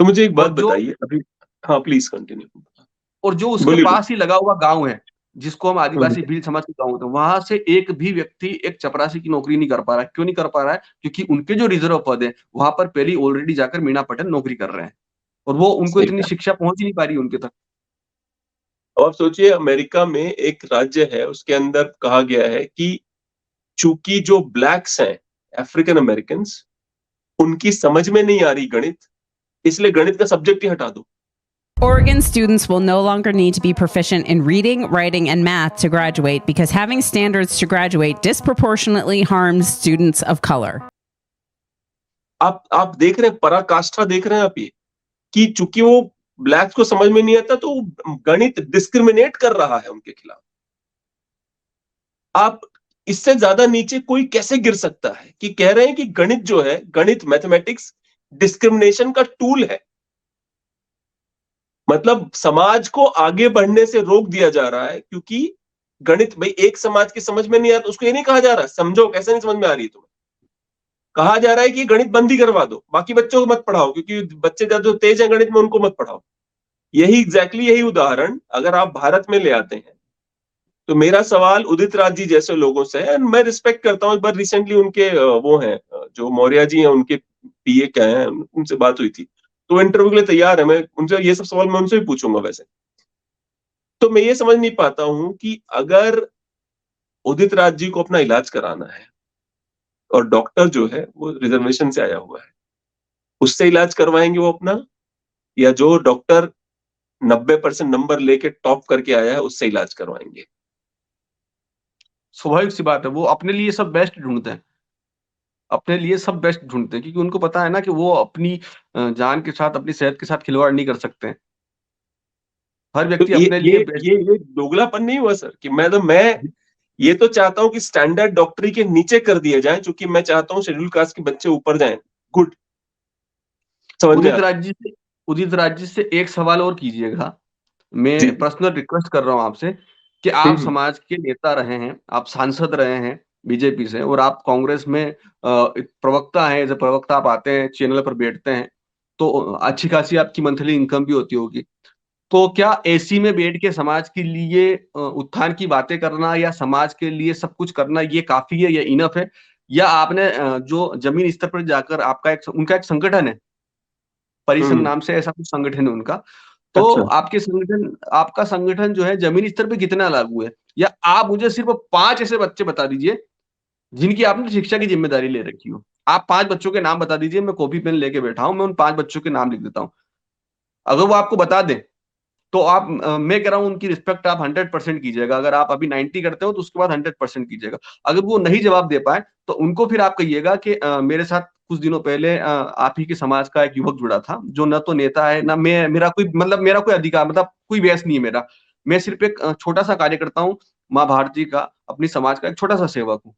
तो मुझे एक बात और जो बताइए अभी। हाँ प्लीज कंटिन्यू। और जो उसके बोलिए बोलिए। पास ही लगा हुआ गांव है, जिसको हम हम्म। आदिवासी भील समाज के गांव होते हैं, वहां से एक भी व्यक्ति एक चपरासी की नौकरी नहीं कर पा रहा है। क्यों नहीं कर पा रहा है? क्योंकि उनके जो रिजर्व पद है वहां पर पहले ऑलरेडी जाकर मीणा पटेल नौकरी कर रहे हैं और वो उनको सही इतनी कहा। शिक्षा पहुंच ही नहीं पा रही उनके तक। अब आप सोचिए, अमेरिका में एक राज्य है, उसके अंदर कहा गया है कि चूंकि जो ब्लैक्स हैं, अफ्रीकन अमेरिकन, उनकी समझ में नहीं आ रही गणित, इसलिए गणित का सब्जेक्ट ही हटा दो। Oregon students will no longer need to be proficient in reading, writing, and math to graduate because having standards to graduate disproportionately harms students of color. आप देख रहे हैं, पराकाष्ठा देख रहे हैं आप ये, कि चूंकि वो ब्लैक्स को समझ में नहीं आता तो गणित डिस्क्रिमिनेट कर रहा है उनके खिलाफ। आप इससे ज्यादा नीचे कोई कैसे गिर सकता है कि कह रहे हैं कि गणित जो है, गणित मैथमेटिक्स डिस्क्रिमिनेशन का टूल है। मतलब समाज को आगे बढ़ने से रोक दिया जा रहा है, क्योंकि गणित भाई एक समाज की समझ में नहीं आता, उसको ये नहीं कहा जा रहा समझो, कैसे नहीं समझ में आ रही है तुम्हें। कहा जा रहा है कि गणित बंद ही करवा दो, बाकी बच्चों को मत पढ़ाओ, क्योंकि बच्चे जो तेज हैं गणित में उनको मत पढ़ाओ। यही उदाहरण अगर आप भारत में ले आते हैं, तो मेरा सवाल उदित राज जी जैसे लोगों से है। मैं रिस्पेक्ट करता हूं, एक बार रिसेंटली उनके वो हैं जो मौर्य जी हैं, उनके पीए क्या हैं, उनसे बात हुई थी, तो इंटरव्यू के लिए तैयार है। मैं उनसे ये सब सवाल मैं उनसे भी पूछूंगा वैसे। तो मैं ये समझ नहीं पाता हूं कि अगर उदित राज जी को अपना इलाज कराना है और डॉक्टर जो है वो रिजर्वेशन से आया हुआ है, उससे इलाज करवाएंगे वो अपना, या जो डॉक्टर 90% नंबर लेके टॉप करके आया है उससे इलाज करवाएंगे? स्वाभाविक सी बात है, वो अपने लिए सब बेस्ट ढूंढते हैं, अपने लिए सब बेस्ट ढूंढते हैं, क्योंकि उनको पता है ना कि वो अपनी जान के साथ, अपनी सेहत के साथ खिलवाड़ नहीं कर सकते हैं। हर तो व्यक्ति ये अपने लिए ये बेस्ट। ये दोगलापन नहीं हुआ सर कि मैं ये तो चाहता हूं कि स्टैंडर्ड डॉक्टरी के नीचे कर दिए जाए, क्योंकि मैं चाहता हूं शेड्यूल कास्ट के बच्चे ऊपर जाएं। गुड, समझ में उदित आता राज जी से उदित राज जी से एक सवाल और कीजिएगा। जी। मैं पर्सनल रिक्वेस्ट कर रहा हूं आपसे कि आप समाज के नेता रहे हैं, आप सांसद रहे हैं बीजेपी से, और आप कांग्रेस में एक प्रवक्ता हैं। एज ए प्रवक्ता आप आते हैं, चैनल पर बैठते हैं, तो अच्छी खासी आपकी मंथली इनकम भी होती होगी। तो क्या एसी में बैठ के समाज के लिए उत्थान की बातें करना या समाज के लिए सब कुछ करना, ये काफी है, ये इनफ है? या आपने जो जमीन स्तर पर जाकर आपका उनका एक संगठन है, परिसंघ हम्म। नाम से ऐसा कुछ संगठन है उनका, तो अच्छा। आपका संगठन जो है जमीनी स्तर पे कितना लागू है? या आप मुझे सिर्फ 5 ऐसे बच्चे बता दीजिए जिनकी आपने शिक्षा की जिम्मेदारी ले रखी हो। आप 5 बच्चों के नाम बता दीजिए, मैं कॉपी पेन लेके बैठा हूं, मैं उन 5 बच्चों के नाम लिख देता हूं। अगर वो आपको बता दें, तो आप मैं कह रहा हूं उनकी रिस्पेक्ट आप 100% कीजिएगा। अगर आप अभी 90 करते हो तो उसके बाद 100% कीजिएगा। अगर वो नहीं जवाब दे पाए, तो उनको फिर आप कहिएगा कि मेरे साथ कुछ दिनों पहले आप ही के समाज का एक युवक जुड़ा था, जो न तो नेता है, ना मैं, मेरा कोई अधिकार, मतलब कोई बहस नहीं है मेरा। मैं सिर्फ एक छोटा सा कार्यकर्ता हूँ, माँ भारती का, अपनी समाज का एक छोटा सा सेवक हूँ।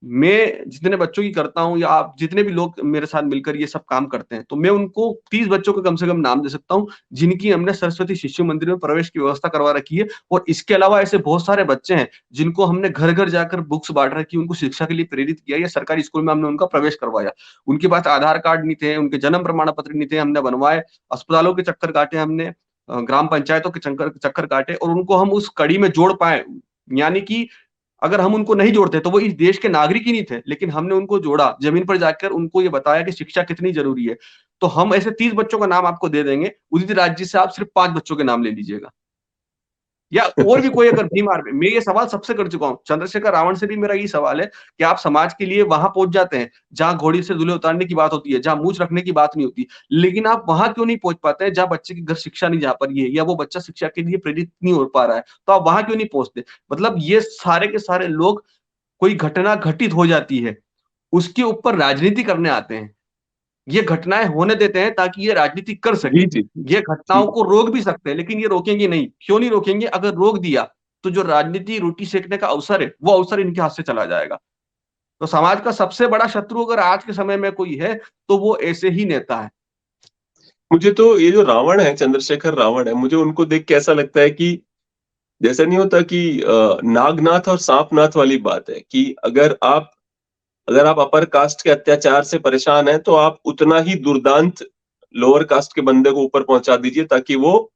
मैं जितने बच्चों की करता हूँ, या आप जितने भी लोग मेरे साथ मिलकर ये सब काम करते हैं, तो मैं उनको 30 बच्चों के कम से कम नाम दे सकता हूँ, जिनकी हमने सरस्वती शिशु मंदिर में प्रवेश की व्यवस्था करवा रखी है। और इसके अलावा ऐसे बहुत सारे बच्चे हैं जिनको हमने घर घर जाकर बुक्स बांट रखी, उनको शिक्षा के लिए प्रेरित किया, या सरकारी स्कूल में हमने उनका प्रवेश करवाया। उनके पास आधार कार्ड नहीं थे, उनके जन्म प्रमाण पत्र नहीं थे, हमने बनवाए। अस्पतालों के चक्कर काटे हमने, ग्राम पंचायतों के चक्कर चक्कर काटे, और उनको हम उस कड़ी में जोड़ पाए। यानी कि अगर हम उनको नहीं जोड़ते तो वो इस देश के नागरिक ही नहीं थे, लेकिन हमने उनको जोड़ा, जमीन पर जाकर उनको ये बताया कि शिक्षा कितनी जरूरी है। तो हम ऐसे 30 बच्चों का नाम आपको दे देंगे, उदित राज्य से आप सिर्फ 5 बच्चों के नाम ले लीजिएगा। या और भी कोई अगर बीमार है, मैं ये सवाल सबसे कर चुका हूँ, चंद्रशेखर रावण से भी मेरा यही सवाल है कि आप समाज के लिए वहां पहुंच जाते हैं जहां घोड़ी से दूल्हे उतारने की बात होती है, जहां मूंछ रखने की बात नहीं होती, लेकिन आप वहां क्यों नहीं पहुंच पाते हैं जहां बच्चे की घर शिक्षा नहीं जा पा रही है, या वो बच्चा शिक्षा के लिए प्रेरित नहीं हो पा रहा है, तो आप वहां क्यों नहीं पहुंचते? मतलब ये सारे के सारे लोग, कोई घटना घटित हो जाती है, उसके ऊपर राजनीति करने आते हैं। ये घटनाएं होने देते हैं ताकि ये राजनीति कर सके। जी जी ये जी। घटनाओं को रोक भी सकते हैं, लेकिन ये रोकेंगे नहीं। क्यों नहीं रोकेंगे? अगर रोक दिया, तो जो राजनीति रोटी सेकने का अवसर है, वो अवसर इनके हाथ से चला जाएगा। तो समाज का सबसे बड़ा शत्रु अगर आज के समय में कोई है, तो वो ऐसे ही नेता है। मुझे तो ये जो रावण है, चंद्रशेखर रावण है, मुझे उनको देख के ऐसा लगता है कि जैसा नहीं होता कि नागनाथ और सांपनाथ वाली बात है कि अगर आप अपर कास्ट के अत्याचार से परेशान हैं तो आप उतना ही दुर्दांत लोअर कास्ट के बंदे को ऊपर पहुंचा दीजिए, ताकि वो,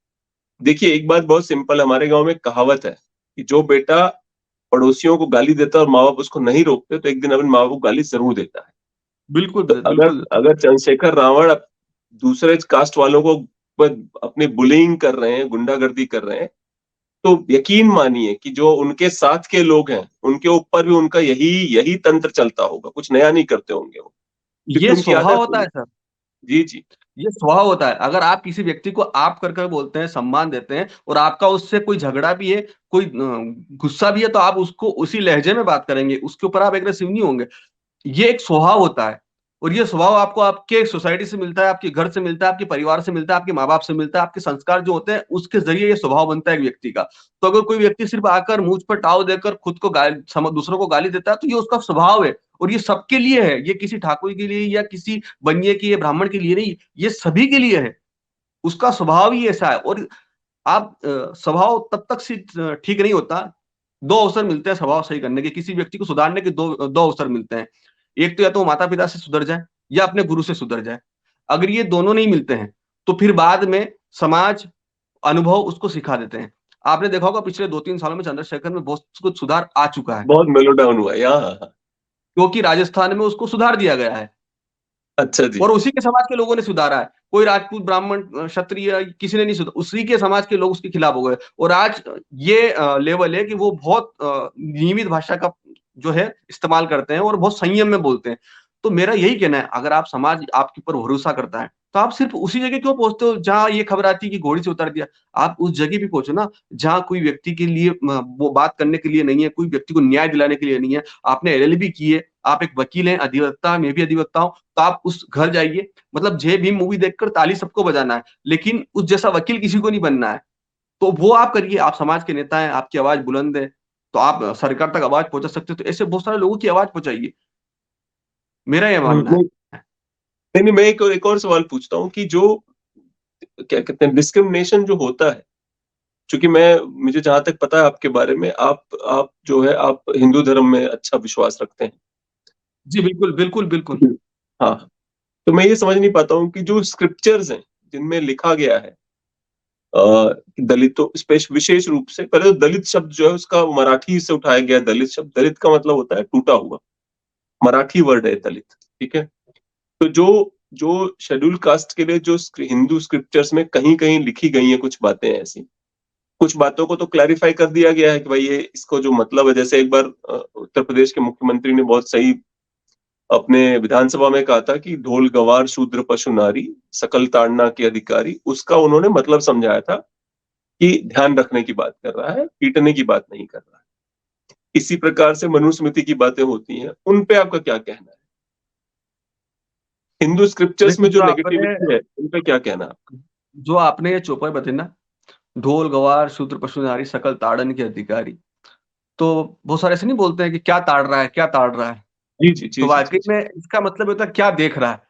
देखिए एक बात बहुत सिंपल, हमारे गांव में कहावत है कि जो बेटा पड़ोसियों को गाली देता है और माँ बाप उसको नहीं रोकते, तो एक दिन अपने माँ बाप को गाली जरूर देता है। बिल्कुल तो अगर बिल्कुल। अगर चंद्रशेखर रावण दूसरे कास्ट वालों को अपनी बुलिंग कर रहे हैं, गुंडागर्दी कर रहे हैं, तो यकीन मानिए कि जो उनके साथ के लोग हैं उनके ऊपर भी उनका यही यही तंत्र चलता होगा, कुछ नया नहीं करते होंगे वो, क्योंकि ये उनकी स्वभाव आदत होता है। है सर। जी जी। ये स्वभाव होता है। अगर आप किसी व्यक्ति को आप कर बोलते हैं, सम्मान देते हैं, और आपका उससे कोई झगड़ा भी है, कोई गुस्सा भी है, तो आप उसको उसी लहजे में बात करेंगे, उसके ऊपर आप एग्रेसिव नहीं होंगे। ये एक स्वभाव होता है। और ये स्वभाव आपको आपके सोसाइटी से मिलता है, आपके घर से मिलता है, आपके परिवार से मिलता है, आपके माँ बाप से मिलता है, आपके संस्कार जो होते हैं उसके जरिए ये स्वभाव बनता है एक व्यक्ति का। तो अगर कोई व्यक्ति सिर्फ आकर मुंह पर टाव देकर खुद को दूसरों को गाली देता है, तो ये उसका स्वभाव है। और ये सबके लिए है, ये किसी ठाकुर के लिए या किसी बनिए के या ब्राह्मण के लिए नहीं, ये सभी के लिए है। उसका स्वभाव ही ऐसा है। और आप स्वभाव तब तक से ठीक नहीं होता। दो अवसर मिलते हैं स्वभाव सही करने के, किसी व्यक्ति को सुधारने के दो दो अवसर मिलते हैं। एक तो या तो माता पिता से सुधर जाए, या अपने गुरु से सुधर जाए। अगर ये दोनों नहीं मिलते हैं, तो फिर बाद में समाज, अनुभव उसको सिखा देते हैं। आपने देखा होगा पिछले 2-3 सालों में चंद्रशेखर में बहुत कुछ सुधार आ चुका है, बहुत मेलो डाउन हुआ है यहाँ। क्योंकि राजस्थान में उसको सुधार दिया गया है, अच्छा जी। और उसी के समाज के लोगों ने सुधारा है। कोई राजपूत ब्राह्मण क्षत्रिय किसी ने नहीं सोचा, उसी के समाज के लोग उसके खिलाफ हो गए। और आज ये लेवल है कि वो बहुत नियमित भाषा का जो है इस्तेमाल करते हैं और बहुत संयम में बोलते हैं। तो मेरा यही कहना है, अगर आप समाज आपके ऊपर भरोसा करता है तो आप सिर्फ उसी जगह क्यों पहुंचते हो जहां ये खबर आती है कि घोड़ी से उतार दिया। आप उस जगह भी पहुंचो ना जहां कोई व्यक्ति के लिए वो बात करने के लिए नहीं है, कोई व्यक्ति को न्याय दिलाने के लिए नहीं है। आपने एलएलबी की है, आप एक वकील हैं, अधिवक्ता, मैं भी अधिवक्ता हूं, तो आप उस घर जाइए। मतलब जय भीम मूवी देखकर ताली सबको बजाना है, लेकिन उस जैसा वकील किसी को नहीं बनना है। तो वो आप करिए, आप समाज के नेता हैं, आपकी आवाज बुलंद है, तो आप सरकार तक आवाज पहुंचा सकते हो, तो ऐसे बहुत सारे लोगों की आवाज पहुंचाइए, मेरा ये मानना नहीं है। नहीं, मैं एक और सवाल पूछता हूँ कि जो क्या कहते हैं डिस्क्रिमिनेशन जो होता है, क्योंकि मुझे जहां तक पता है आपके बारे में, आप जो है आप हिंदू धर्म में अच्छा विश्वास रखते हैं। जी बिल्कुल बिल्कुल बिल्कुल। हाँ, तो मैं ये समझ नहीं पाता हूँ कि जो स्क्रिप्चर्स हैं जिनमें लिखा गया है दलितों विशेष रूप से, पहले तो दलित शब्द जो है उसका मराठी से उठाया गया दलित शब्द। दलित का मतलब होता है टूटा हुआ, मराठी वर्ड है दलित, ठीक है। तो जो जो शेड्यूल कास्ट के लिए जो हिंदू स्क्रिप्चर्स में कहीं कहीं लिखी गई हैं कुछ बातें ऐसी, कुछ बातों को तो क्लैरिफाई कर दिया गया है कि भाई ये इसको जो मतलब है, जैसे एक बार उत्तर प्रदेश के मुख्यमंत्री ने बहुत सही अपने विधानसभा में कहा था कि ढोल गवार शूद्र पशु नारी सकल ताड़ना के अधिकारी, उसका उन्होंने मतलब समझाया था कि ध्यान रखने की बात कर रहा है, पीटने की बात नहीं कर रहा है। इसी प्रकार से मनुस्मृति की बातें होती हैं, उन पे आपका क्या कहना है? हिंदू स्क्रिप्चर्स में देखिए जो नेगेटिविटी है उन पे क्या कहना है आपका? जो आपने ये चौपाई बताई ना, ढोल गवार शूद्र पशु नारी सकल ताड़न के अधिकारी, तो बहुत सारे ऐसे नहीं बोलते हैं कि क्या ताड़ रहा है, क्या ताड़ रहा है। जी जी जी तो जी जी वाकई जी। में इसका मतलब होता है क्या देख रहा है।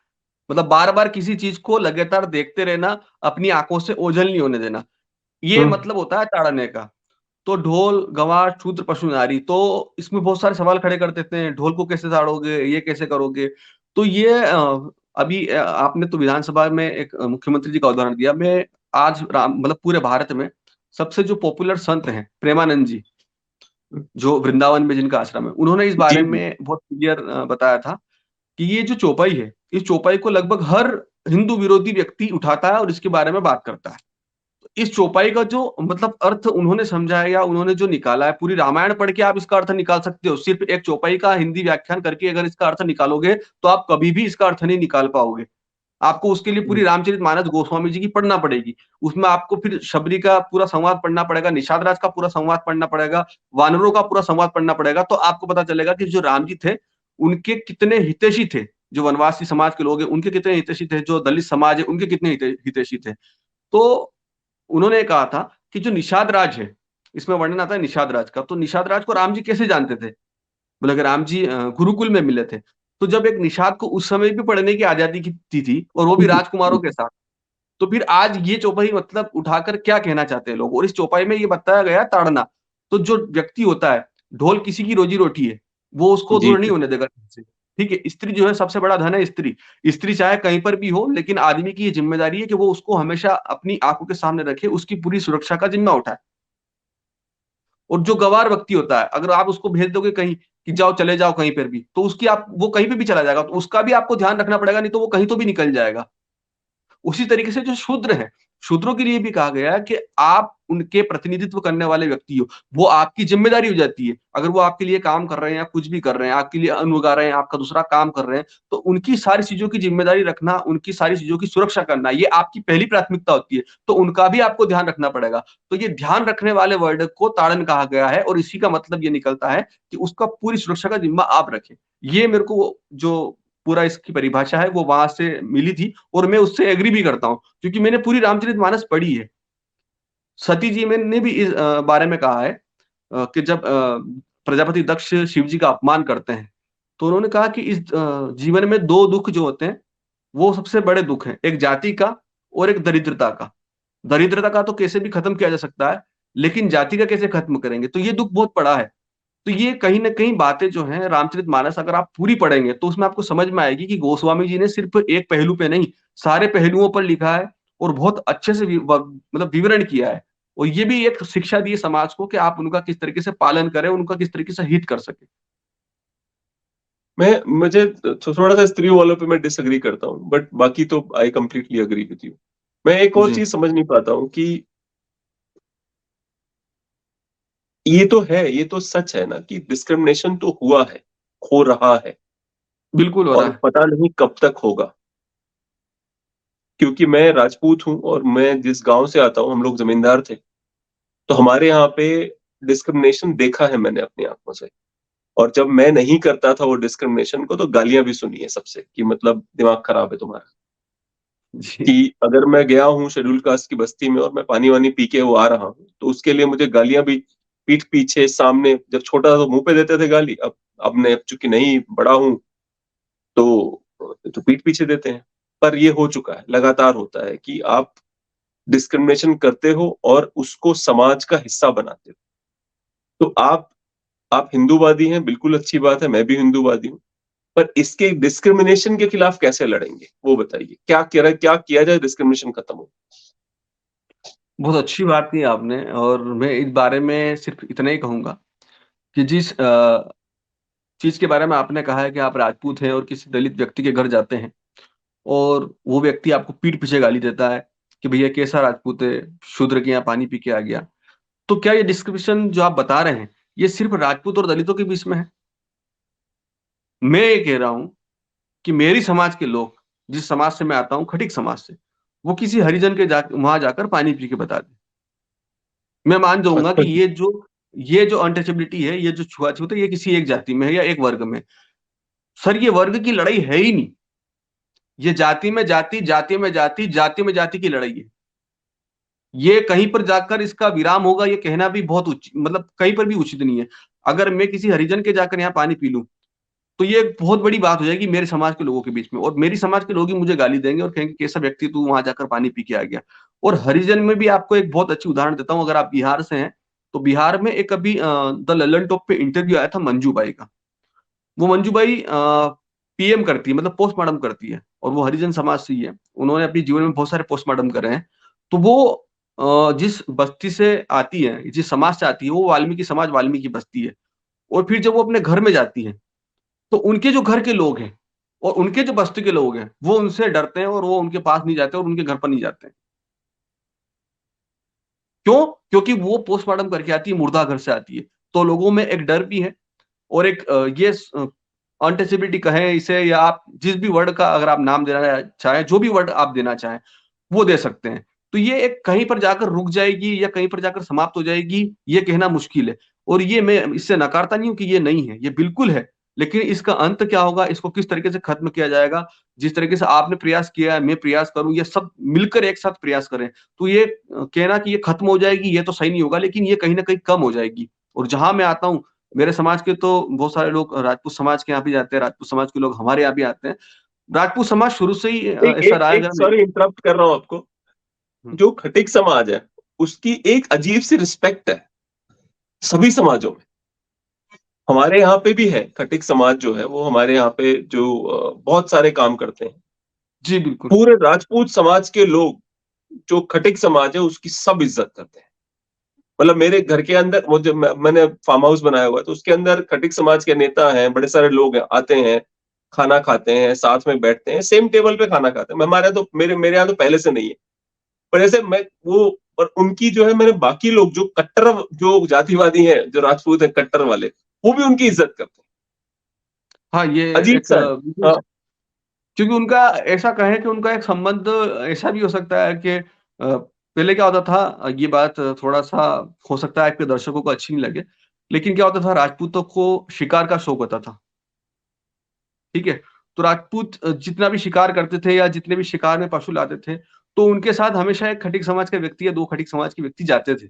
मतलब बार बार किसी चीज को लगातार देखते रहना, अपनी आंखों से ओझल नहीं होने देना, ये हम्म मतलब होता है ताड़ने का। तो ढोल गवार शूद्र पशु नारी, तो इसमें बहुत सारे सवाल खड़े कर देते हैं, ढोल को कैसे ताड़ोगे, ये कैसे करोगे। तो ये अभी आपने तो विधानसभा में एक मुख्यमंत्री जी का उदाहरण दिया। मैं आज मतलब पूरे भारत में सबसे जो पॉपुलर संत हैं प्रेमानंद जी, जो वृंदावन में जिनका आश्रम है, उन्होंने इस जी बारे जी। में बहुत क्लियर बताया था कि ये जो चौपाई है, इस चौपाई को लगभग हर हिंदू विरोधी व्यक्ति उठाता है और इसके बारे में बात करता है। इस चौपाई का जो मतलब अर्थ उन्होंने समझा है या उन्होंने जो निकाला है, पूरी रामायण पढ़ के आप इसका अर्थ निकाल सकते हो। सिर्फ एक चौपाई का हिंदी व्याख्यान करके अगर इसका अर्थ निकालोगे तो आप कभी भी इसका अर्थ नहीं निकाल पाओगे। आपको उसके लिए पूरी रामचरितमानस गोस्वामी जी की पढ़ना पड़ेगी। उसमें आपको फिर शबरी का पूरा संवाद पढ़ना पड़ेगा, निषाद राज का पूरा संवाद पढ़ना पड़ेगा, वानरों का पूरा संवाद पढ़ना पड़ेगा। तो आपको पता चलेगा कि जो राम जी थे, उनके कितने हितैषी थे। जो वनवासी समाज के लोग हैं, उनके कितने हितैषी थे। जो दलित समाज है, उनके कितने हितैषी थे। तो उन्होंने कहा था कि जो निषाद राज है, इसमें वर्णन आता है निषाद राज का। तो निषाद राज को राम जी कैसे जानते थे? बोले कि राम जी गुरुकुल में मिले थे। तो जब एक निषाद को उस समय भी पढ़ने की आजादी की थी और वो भी राजकुमारों के साथ, तो फिर आज ये चौपाई मतलब उठाकर क्या कहना चाहते हैं लोग। और इस चौपाई में ये बताया गया ताड़ना। तो जो व्यक्ति होता है, ढोल किसी की रोजी रोटी है, वो उसको जी दूर नहीं जी। होने देगा से। ठीक है, स्त्री जो है सबसे बड़ा धन है। स्त्री स्त्री चाहे कहीं पर भी हो, लेकिन आदमी की ये जिम्मेदारी है कि वो उसको हमेशा अपनी आंखों के सामने रखे, उसकी पूरी सुरक्षा का जिम्मा उठाए। और जो गवार व्यक्ति होता है, अगर आप उसको भेज दोगे कहीं कि जाओ चले जाओ कहीं पर भी, तो उसकी आप वो कहीं पे भी चला जाएगा, तो उसका भी आपको ध्यान रखना पड़ेगा, नहीं तो वो कहीं तो भी निकल जाएगा। उसी तरीके से जो शूद्र है, शूद्रों के लिए भी कहा गया है कि आप उनके प्रतिनिधित्व करने वाले व्यक्ति हो, वो आपकी जिम्मेदारी हो जाती है। अगर वो आपके लिए काम कर रहे हैं या कुछ भी कर रहे हैं, आपके लिए अन्न उगा रहे हैं, आपका दूसरा काम कर रहे हैं, तो उनकी सारी चीजों की जिम्मेदारी रखना, उनकी सारी चीजों की सुरक्षा करना, ये आपकी पहली प्राथमिकता होती है। तो उनका भी आपको ध्यान रखना पड़ेगा। तो ये ध्यान रखने वाले वर्ड को ताड़न कहा गया है और इसी का मतलब ये निकलता है कि उसका पूरी सुरक्षा का जिम्मा आप रखें। ये मेरे को जो पूरा इसकी परिभाषा है वो वहां से मिली थी और मैं उससे एग्री भी करता हूँ, क्योंकि मैंने पूरी रामचरितमानस पढ़ी है। सती जी ने भी इस बारे में कहा है कि जब प्रजापति दक्ष शिव जी का अपमान करते हैं, तो उन्होंने कहा कि इस जीवन में दो दुख जो होते हैं, वो सबसे बड़े दुख हैं, एक जाति का और एक दरिद्रता का। दरिद्रता का तो कैसे भी खत्म किया जा सकता है, लेकिन जाति का कैसे खत्म करेंगे, तो ये दुख बहुत बड़ा है। तो ये कहीं न कहीं बातें जो हैं रामचरितमानस अगर आप पूरी पढ़ेंगे तो उसमें आपको समझ में आएगी कि गोस्वामी जी ने सिर्फ़ एक पहलू पे नहीं, सारे पहलुओं पर लिखा है और बहुत अच्छे से मतलब विवरण किया है। और ये भी एक शिक्षा दी है समाज को कि आप उनका किस तरीके से पालन करें, उनका किस तरीके से हित कर सकें। मुझे थोड़ा सा स्त्रियों वालों पे मैं डिसएग्री करता हूँ, बट बाकी तो I completely agree with you. मैं एक और जी। चीज समझ नहीं पाता हूँ कि ये तो है, ये तो सच है ना कि डिस्क्रिमिनेशन तो हुआ है, हो रहा है, बिल्कुल हो रहा और है। पता नहीं कब तक होगा। क्योंकि मैं राजपूत हूँ और मैं जिस गांव से आता हूँ, हम लोग जमींदार थे, तो हमारे यहाँ पे डिस्क्रिमिनेशन देखा है मैंने अपनी आंखों से। और जब मैं नहीं करता था वो डिस्क्रिमिनेशन को, तो गालियां भी सुनी है सबसे कि मतलब दिमाग खराब है तुम्हारा। जी। कि अगर मैं गया हूँ शेड्यूल कास्ट की बस्ती में और मैं पानी-वानी पी के वो आ रहा हूँ, तो उसके लिए मुझे गालियाँ भी पीठ पीछे, सामने, जब छोटा था तो मुँह पे देते थे गाली, अब मैं चूँकि नहीं बड़ा हूँ, तो पीठ पीछे देते हैं। पर ये हो चुका है, लगातार होता है कि आप डिस्क्रिमिनेशन करते हो और उसको समाज का हिस्सा बनाते हो। तो आप हिंदूवादी हैं, बिल्कुल अच्छी बात है, मैं भी हिंदूवादी हूँ। पर इसके डिस्क्रिमिनेशन के खिलाफ कैसे लड़ेंगे? वो बताइए। क्या किया जाए डिस्क्रिमिनेशन खत्म हो? बहुत अच्छी बात की आपने और मैं इस बारे में सिर्फ़ इतना ही कहूँगा कि जिस चीज़ के बारे में आपने कहा है कि आप राजपूत हैं और किसी दलित व्यक्ति के घर जाते हैं और वो व्यक्ति आपको पीठ पीछे गाली देता है कि भैया कैसा राजपूत है, शूद्र के यहाँ पानी पी के आ गया। तो क्या ये डिस्क्रिमिनेशन जो आप बता रहे हैं, ये सिर्फ़ राजपूत और दलितों के बीच में है? मैं ये कह रहा हूँ कि मेरी समाज के लोग, जिस समाज से मैं आता हूँ, खटीक समाज से, वो किसी हरिजन के वहाँ जाकर पानी पी के बता दें। मैं मान जाऊँगा अच्छा कि जी। ये जो अनटचेबिलिटी है, ये जो छुआ-छूत है, ये किसी एक जाति में है या एक वर्ग में है। सर ये वर्ग की लड़ाई है ही नहीं। ये जाति में जाति, जाति में जाति, जाति में जाति की लड़ाई है। ये कहीं पर जाकर इसका विराम होगा ये कहना भी बहुत मतलब कहीं पर भी उचित नहीं है। अगर मैं किसी हरिजन के जाकर यहाँ पानी पी लूँ, तो ये एक बहुत बड़ी बात हो जाएगी मेरे समाज के लोगों के बीच में और मेरी समाज के लोग ही मुझे गाली देंगे और कहेंगे कैसा व्यक्ति तू वहाँ जाकर पानी पी के आ गया। और हरिजन में भी आपको एक बहुत अच्छी उदाहरण देता हूँ, अगर आप बिहार से हैं, तो बिहार में एक अभी द लल्लन टॉप पे इंटरव्यू आया था मंजू बाई का। वो मंजू बाई पीएम करती है मतलब पोस्टमार्टम करती है और वो हरिजन समाज से ही है। उन्होंने अपने जीवन में बहुत सारे पोस्टमार्टम करे हैं। तो वो जिस बस्ती से आती है, जिस समाज से आती है, वो वाल्मीकि समाज वाल्मीकि बस्ती है और फिर जब वो अपने घर में जाती है, तो उनके जो घर के लोग हैं और उनके जो बस्ती के लोग हैं, वो उनसे डरते हैं और वो उनके पास नहीं जाते और उनके घर पर नहीं जाते हैं। क्यों? क्योंकि वो पोस्टमार्टम करके आती है, मुर्दा घर से आती है। तो लोगों में एक डर भी है और एक अनटचेबिलिटी कहें इसे या आप जिस भी वर्ड का अगर आप नाम देना चाहें, जो भी वर्ड आप देना चाहें, वो दे सकते हैं। तो ये एक कहीं पर जाकर रुक जाएगी या कहीं पर जाकर समाप्त हो जाएगी, ये कहना मुश्किल है। और ये मैं इससे नकारता नहीं हूँ कि ये नहीं है, ये बिल्कुल है। लेकिन इसका अंत क्या होगा, इसको किस तरीके से खत्म किया जाएगा, जिस तरीके से आपने प्रयास किया है, मैं प्रयास करूँ, ये सब मिलकर एक साथ प्रयास करें, तो ये कहना कि ये खत्म हो जाएगी, ये तो सही नहीं होगा, लेकिन ये कहीं न कहीं कम हो जाएगी। और जहाँ मैं आता हूँ, मेरे समाज के तो बहुत सारे लोग राजपूत समाज के यहाँ भी जाते हैं, राजपूत समाज के लोग हमारे यहाँ भी आते हैं। राजपूत समाज शुरू से ही एक ऐसा एक रहा है एक अगर सॉरी इंटरप्ट कर रहा हूँ आपको। हुँ, जो खटिक समाज है, उसकी एक अजीब सी रिस्पेक्ट है, सभी समाजों में। हमारे यहाँ पे भी है, खटिक समाज जो है वो हमारे यहाँ पे जो बहुत सारे काम करते हैं। जी बिल्कुल। पूरे राजपूत समाज के लोग, जो खटिक समाज है उसकी सब इज़्ज़त करते हैं। मतलब मेरे घर के अंदर मैंने फार्म हाउस बनाया हुआ है, तो उसके अंदर खटिक समाज के नेता हैं, बड़े सारे लोग हैं, आते हैं, खाना खाते हैं, साथ में बैठते हैं, सेम टेबल पे खाना खाते हैं। हमारे यहाँ तो मेरे यहाँ तो पहले से नहीं है। पर ऐसे मैं वो और उनकी जो है मैंने बाकी लोग जो कट्टर जो जातिवादी हैं, जो राजपूत हैं कट्टर वाले, वो भी उनकी इज़्ज़त करते हैं। हाँ, ये एक अजीब-सा है। बिल्कुल हाँ, क्योंकि उनका ऐसा कहें कि उनका एक संबंध ऐसा भी हो सकता है कि पहले क्या होता था ये बात थोड़ा-सा हो सकता है आपके दर्शकों को अच्छी नहीं लगे, लेकिन क्या होता था राजपूतों को शिकार का शौक होता था, ठीक है? तो राजपूत जितना भी शिकार करते थे या जितने भी शिकार में पशु लाते थे, तो उनके साथ हमेशा एक खटीक समाज का व्यक्ति या 2 खटीक समाज के व्यक्ति जाते थे।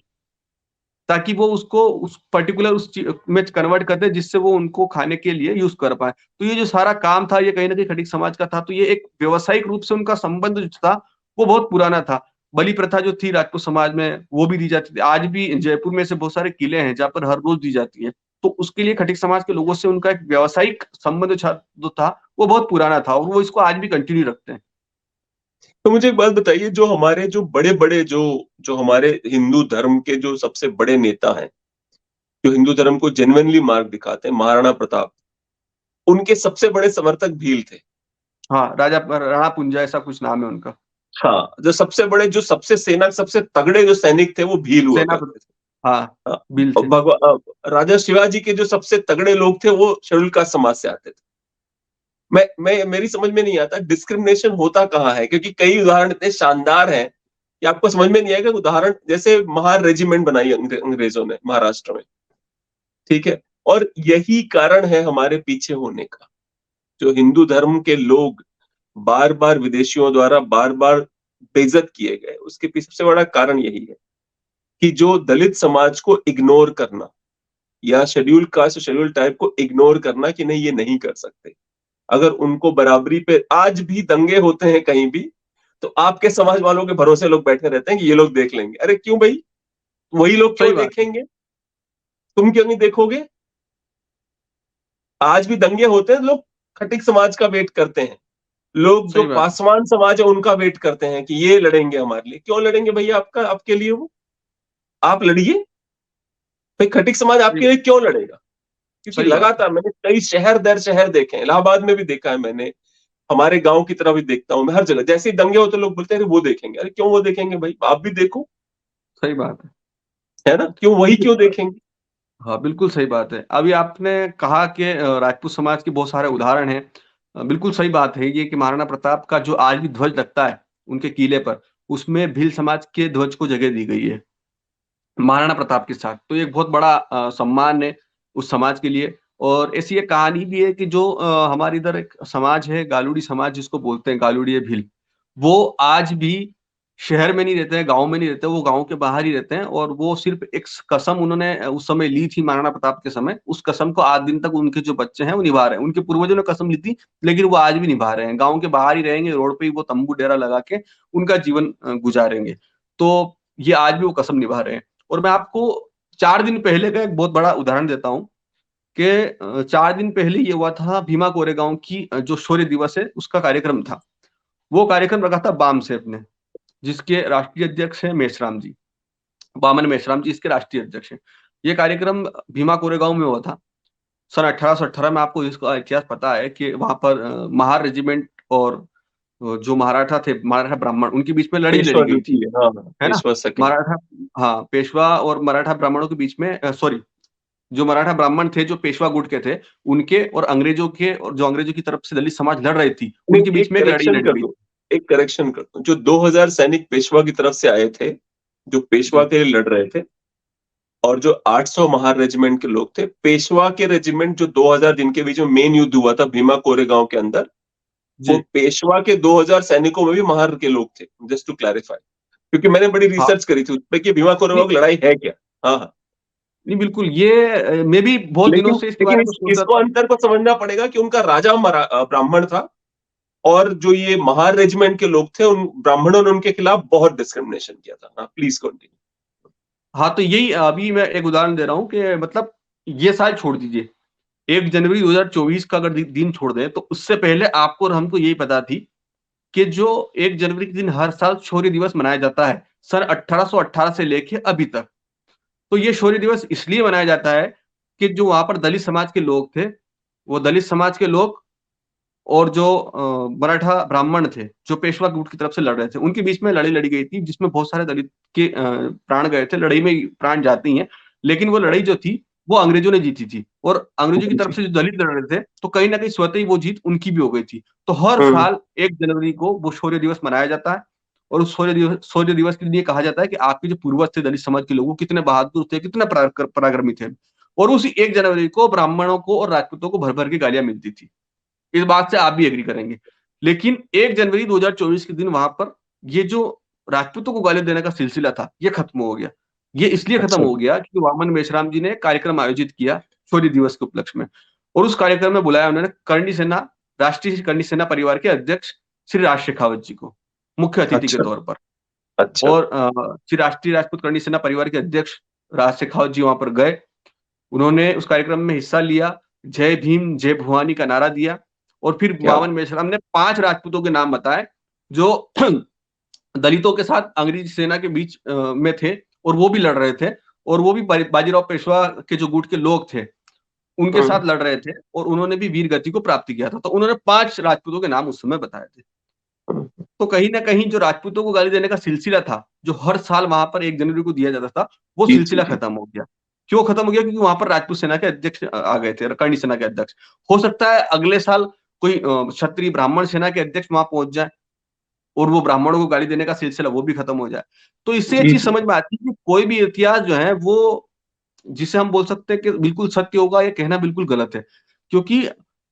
ताकि वो उसको उस पर्टिकुलर उस में कन्वर्ट कर दे जिससे वो उनको खाने के लिए यूज़ कर पाएँ। तो ये जो सारा काम था ये कहीं न कहीं खटीक समाज का था, तो ये एक व्यावसायिक रूप से उनका संबंध जो था, वो बहुत पुराना था। बलि प्रथा जो थी राजपूत समाज में वो भी दी जाती थी। आज भी जयपुर में ऐसे बहुत सारे किले हैं जहाँ पर हर रोज़ दी जाती है। तो उसके लिए खटीक समाज के लोगों से उनका एक व्यावसायिक संबंध जो था, वो बहुत पुराना था और वो इसको आज भी कंटिन्यू रखते हैं। तो मुझे एक बात बताइए, जो हमारे जो बड़े-बड़े जो हमारे हिंदू धर्म के जो सबसे बड़े नेता हैं, जो हिंदू धर्म को जेन्युइनली मार्ग दिखाते हैं, महाराणा प्रताप, उनके सबसे बड़े समर्थक भील थे। हाँ, राणा पुंजा ऐसा कुछ नाम है उनका। हाँ, जो सबसे सबसे तगड़े जो सैनिक थे वो भील हुआ सेनापति, करते थे। हाँ, हाँ, भील थे। राजा शिवाजी के जो सबसे तगड़े लोग थे वो शेड्यूल कास्ट समाज से आते थे। मेरी समझ में नहीं आता डिस्क्रिमिनेशन होता कहाँ है, क्योंकि कई उदाहरण इतने शानदार हैं कि आपको समझ में नहीं आएगा। उदाहरण जैसे महार रेजिमेंट बनाई अंग्रेजों ने महाराष्ट्र में, ठीक है, और यही कारण है हमारे पीछे होने का। जो हिंदू धर्म के लोग बार बार विदेशियों द्वारा बार बार बेइज्जत किए गए, उसके पीछे सबसे बड़ा कारण यही है कि जो दलित समाज को इग्नोर करना या शेड्यूल कास्ट शेड्यूल टाइप को इग्नोर करना कि नहीं ये नहीं कर सकते। अगर उनको बराबरी पे आज भी दंगे होते हैं कहीं भी, तो आपके समाज वालों के भरोसे लोग बैठे रहते हैं कि ये लोग देख लेंगे। अरे क्यों भाई, वही लोग सही क्यों बात है। देखेंगे, तुम क्यों नहीं देखोगे? आज भी दंगे होते हैं, लोग खटिक समाज का वेट करते हैं, लोग जो सही बात है। पासवान समाज है उनका वेट करते हैं कि ये लड़ेंगे हमारे लिए। क्यों लड़ेंगे भैया आपके लिए? वो आप लड़िए भाई, खटिक समाज सही आपके लिए क्यों लड़ेगा? क्योंकि सही बात है। लगातार मैंने कई शहर दर शहर देखे हैं, इलाहाबाद में भी देखा है मैंने, हमारे गांव की तरफ भी देखता हूं मैं, हर जगह जैसे ही दंगे होते लोग बोलते हैं वो देखेंगे। अरे क्यों वो देखेंगे भाई, आप भी देखो, सही बात है। है ना? क्यों वही बिल्कुल, क्यों देखेंगे? हाँ, बिल्कुल सही बात है। अभी आपने कहा कि राजपूत समाज के बहुत सारे उदाहरण हैं। बिल्कुल सही बात है ये कि महाराणा प्रताप का जो आज भी ध्वज लगता है उनके किले पर, उसमें भील समाज के ध्वज को जगह दी गई है महाराणा प्रताप के साथ। तो ये एक बहुत बड़ा सम्मान है उस समाज के लिए। और ऐसी एक कहानी भी है कि जो हमारे इधर एक समाज है, गालूड़ी समाज जिसको बोलते हैं, गालूड़ीय भील, वो आज भी शहर में नहीं रहते हैं, गाँव में नहीं रहते, वो गाँव के बाहर ही रहते हैं। और वो सिर्फ एक कसम उन्होंने उस समय ली थी महाराणा प्रताप के समय, उस कसम को आज दिन तक उनके जो बच्चे हैं वो निभा रहे हैं। उनके पूर्वजों ने कसम ली थी, लेकिन वो आज भी निभा रहे हैं। गाँव के बाहर ही रहेंगे, रोड पे ही वो तंबू डेरा लगा के उनका जीवन गुजारेंगे। तो ये आज भी वो कसम निभा रहे हैं। और मैं आपको 4 दिन पहले का एक बहुत बड़ा उदाहरण देता हूँ कि 4 दिन पहले ये हुआ था, भीमा कोरेगांव की जो शौर्य दिवस है उसका कार्यक्रम था। वो कार्यक्रम रखा था बामसेप ने, जिसके राष्ट्रीय अध्यक्ष हैं मेश्राम जी, वामन मेश्राम जी इसके राष्ट्रीय अध्यक्ष हैं। ये कार्यक्रम भीमा कोरेगांव में हुआ था सन 1818 में। आपको इसका इतिहास पता है कि वहां पर महार रेजिमेंट और जो मराठा थे, मराठा ब्राह्मण, उनके बीच में लड़ी पेशवा लड़ी जो गई थी, थी, हाँ हाँ, है ना? पेशवा सेकंड। मराठा, हाँ, पेशवा और मराठा ब्राह्मणों के बीच में, सॉरी, जो मराठा ब्राह्मण थे जो पेशवा गुट के थे, उनके और अंग्रेजों के, और जो अंग्रेजों की तरफ से दलित समाज लड़ रही थी, नहीं, उनके बीच में एक लड़ाई लड़ी गई। एक करेक्शन कर दूं, जो 2000 सैनिक पेशवा की तरफ से आए थे, जो पेशवा जी, के लिए लड़ रहे थे, और जो 800 महार रेजिमेंट के लोग थे, पेशवा के रेजिमेंट जो 2000 जिनके बीच में मेन युद्ध हुआ था भीमा कोरेगांव के अंदर, वो जी, पेशवा के 2000 सैनिकों में भी महार के लोग थे। जस्ट टू क्लैरिफाई, क्योंकि मैंने बड़ी हाँ, रिसर्च करी थी उस पे कि भीमा नहीं, कोरेगांव की लड़ाई है क्या। हाँ हाँ, नहीं, बिल्कुल ये मैं भी बहुत दिनों लेकिन से इसके बारे में सोच रहा इसको था। अंतर को समझना पड़ेगा कि उनका राजा ब्राह्मण था, और जो ये महार रेजिमेंट के लोग थे उन ब्राह्मणों ने उनके खिलाफ बहुत डिस्क्रिमिनेशन किया था। हाँ, प्लीज कंटिन्यू। हाँ, तो यही अभी मैं एक उदाहरण दे रहा हूँ कि मतलब ये साल छोड़ दीजिए, 1 जनवरी 2024 का अगर दिन छोड़ दें, तो उससे पहले आपको और हमको यही पता थी कि जो 1 जनवरी के दिन हर साल शौर्य दिवस मनाया जाता है, सन 1818 से लेके अभी तक। तो ये शौर्य दिवस इसलिए मनाया जाता है कि जो वहां पर दलित समाज के लोग थे, वो दलित समाज के लोग और जो मराठा ब्राह्मण थे, जो पेशवा गुट की तरफ से लड़ रहे थे, उनके बीच में लड़ी लड़ी गई थी, जिसमें बहुत सारे दलित के प्राण गए थे। लड़ाई में प्राण जाते ही हैं, लेकिन वो लड़ाई जो थी वो अंग्रेजों ने जीती थी। और अंग्रेजों की तरफ से जो दलित लड़ रहे थे, तो कहीं ना कहीं स्वतः ही वो जीत उनकी भी हो गई थी। तो हर हम्म, साल 1 जनवरी को वो शौर्य दिवस मनाया जाता है। और उस शौर्य दिवस के लिए कहा जाता है कि आपके जो पूर्वज थे दलित समाज के लोगों, कितने बहादुर थे, कितने पराक्रमी थे। और उसी 1 जनवरी को ब्राह्मणों को और राजपूतों को भर भर के गालियां मिलती थी। इस बात से आप भी एग्री करेंगे। लेकिन 1 जनवरी 2024 के दिन वहां पर ये जो राजपूतों को गाली देने का सिलसिला था, ये खत्म हो गया। ये इसलिए खत्म अच्छा, हो गया कि वामन मेश्राम जी ने कार्यक्रम आयोजित किया शौर्य दिवस के उपलक्ष्य में। और उस कार्यक्रम में बुलाया उन्होंने करणी सेना, राष्ट्रीय करणी सेना परिवार के अध्यक्ष श्री राज शेखावत जी को मुख्य अतिथि के अच्छा, तौर पर। अच्छा, और श्री राष्ट्रीय राजपूत करणी सेना परिवार के अध्यक्ष राज शेखावत जी वहां पर गए। उन्होंने उस कार्यक्रम में हिस्सा लिया, जय भीम जय भवानी का नारा दिया। और फिर क्या वामन मेश्राम ने 5 राजपूतों के नाम बताए जो दलितों के साथ अंग्रेजी सेना के बीच में थे, और वो भी लड़ रहे थे, और वो भी बाजीराव पेशवा के जो गुट के लोग थे। उनके साथ लड़ रहे थे और उन्होंने भी वीर गति को प्राप्त किया था। तो उन्होंने 5 राजपूतों के नाम उस समय बताए थे। तो कहीं न कहीं जो राजपूतों को गाली देने का सिलसिला था, जो हर साल वहाँ पर 1 जनवरी को दिया जाता था, वो जी, सिलसिला जी। खत्म हो गया। क्यों खत्म हो गया? क्योंकि वहाँ पर राजपूत सेना के अध्यक्ष आ गए थे, करणी सेना के अध्यक्ष। हो सकता है अगले साल कोई क्षत्रिय ब्राह्मण सेना के अध्यक्ष वहाँ पहुँच जाए और वो ब्राह्मणों को गाली देने का सिलसिला वो भी खत्म हो जाए। तो इससे ये जी, चीज़ जी। समझ में आती है कि कोई भी इतिहास जो है वो जिसे हम बोल सकते हैं कि बिल्कुल सत्य होगा, ये कहना बिल्कुल गलत है। क्योंकि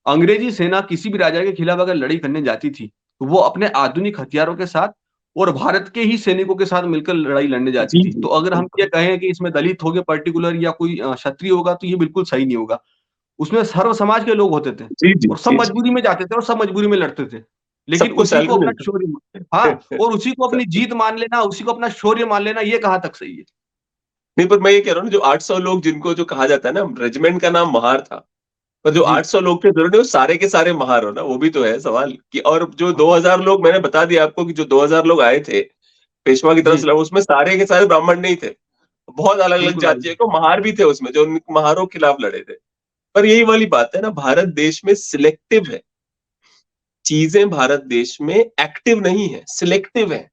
अंग्रेजी सेना किसी भी राजा के खिलाफ अगर लड़ाई करने जाती थी, तो वो अपने आधुनिक हथियारों के साथ और भारत के ही सैनिकों के साथ मिलकर लड़ाई लड़ने जाती जी, थी। जी, तो अगर हम ये बिल्कुल। कहें कि इसमें दलित हो गए पर्टिकुलर या कोई क्षत्रिय होगा, तो ये बिल्कुल सही नहीं होगा। उसमें सर्व समाज के लोग होते थे जी, जी, और सब जी, जी। मजबूरी में जाते थे और सब मजबूरी में लड़ते थे। लेकिन सबको उसी को सैलरी अपना मिलता शौर्य हाँ, है। और उसी को अपनी सब जीत मान लेना, उसी को अपना शौर्य मान लेना, ये कहाँ तक सही है? नहीं, पर मैं ये कह रहा हूँ ना, जो 800 लोग जिनको जो कहा जाता है ना, रेजिमेंट का नाम महार था, पर जो जी। 800 लोग थे जरूरी नहीं वो सारे के सारे महार हो ना, वो भी तो है सवाल कि। और जो हाँ, 2000 लोग, मैंने बता दिया आपको कि जो 2000 लोग आए थे पेशवा की तरफ जी, से, उसमें सारे के सारे ब्राह्मण नहीं थे। बहुत अलग अलग बिल्कुल जातियों आगे। को महार भी थे उसमें, जो उन महारों के खिलाफ लड़े थे। पर यही वाली बात है ना, भारत देश में सिलेक्टिव है चीजें, भारत देश में एक्टिव नहीं है, सिलेक्टिव है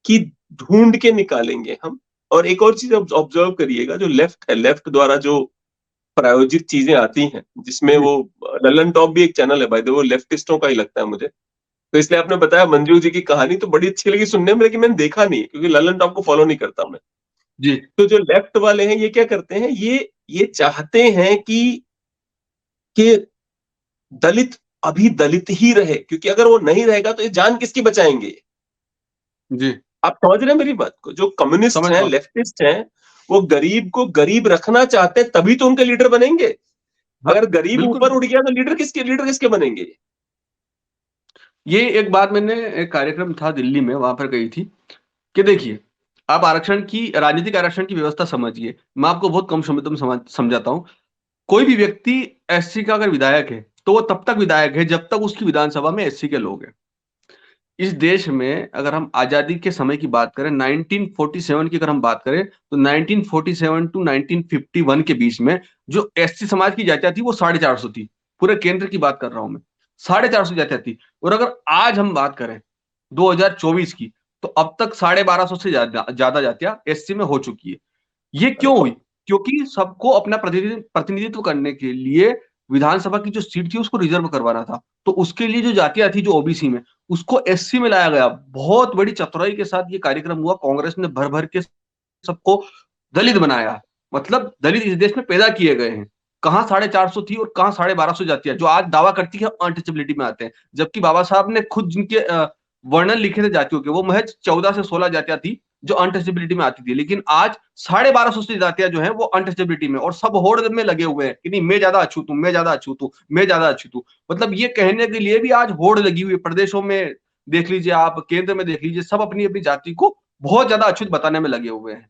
कि ढूंढ के निकालेंगे हम। और एक और चीज ऑब्जर्व करिएगा, जो लेफ्ट है, लेफ्ट द्वारा जो प्रायोजित चीजें आती हैं, जिसमें जी, वो ललन टॉप भी एक चैनल है भाई, वो लेफ्टिस्टों का ही लगता है मुझे। तो इसलिए आपने बताया मंजू जी की कहानी तो बड़ी अच्छी लगी सुनने में, लेकिन मैंने देखा नहीं क्योंकि ललन टॉप को फॉलो नहीं करता मैं। जी, तो जो लेफ्ट वाले हैं ये क्या करते हैं, ये चाहते हैं कि दलित अभी दलित ही रहे, क्योंकि अगर वो नहीं रहेगा तो ये जान किसकी बचाएंगे। जी, आप समझ रहे हैं मेरी बात को? जो कम्युनिस्ट समझ हैं, रहा हूँ। लेफ्टिस्ट हैं, वो गरीब को गरीब रखना चाहते हैं, तभी तो उनके लीडर बनेंगे। हाँ, अगर गरीब बिल्कुल। ऊपर उठ गया तो लीडर किसके बनेंगे? ये एक बात मैंने एक कार्यक्रम था दिल्ली में, वहाँ पर गई थी कि देखिए, आप आरक्षण की राजनीतिक आरक्षण की व्यवस्था समझिए। मैं आपको बहुत कम शब्दों में समझाता हूँ। कोई भी व्यक्ति एससी का अगर विधायक है, तो वो तब तक विधायक है जब तक उसकी विधानसभा में एससी के लोग हैं। इस देश में अगर हम आजादी के समय की बात करें 1947 की अगर हम बात करें तो 1947 टू 1951 के बीच में जो एससी समाज की जातियां थी वो 450 थी। पूरे केंद्र की बात कर रहा हूं मैं। 450 जातियां थी और अगर आज हम बात करें 2024 की तो अब तक 1250 से ज्यादा जातियां एससी में हो चुकी है। ये अरे क्यों हुई? बाप क्योंकि सबको अपना प्रतिनिधित्व करने के लिए विधानसभा की जो सीट थी उसको रिजर्व करवाना था। तो उसके लिए जो जातियां थी जो ओबीसी में, उसको एससी में लाया गया। बहुत बड़ी चतुराई के साथ ये कार्यक्रम हुआ। कांग्रेस ने भर भर के सबको दलित बनाया। मतलब दलित इस देश में पैदा किए गए हैं। कहां 450 थी और कहां 1250 जातियां जो आज दावा करती है अनटचेबिलिटी में आते हैं। जबकि बाबा साहब ने खुद जिनके वर्णन लिखे थे जातियों के, वो महज 14 से 16 जातियां थी जो अनटचेबिलिटी में आती थी। लेकिन आज 1250 से जातियां जो है वो अनटचेबिलिटी में और सब होड़ में लगे हुए हैं कि नहीं मैं ज्यादा अछूत हूं, मैं ज्यादा अछूत हूं, मैं ज्यादा अछूत हूं। मतलब ये कहने के लिए भी आज होड़ लगी हुई है। प्रदेशों में देख लीजिए, आप केंद्र में देख लीजिए, सब अपनी अपनी जाति को बहुत ज्यादा अछूत बताने में लगे हुए हैं।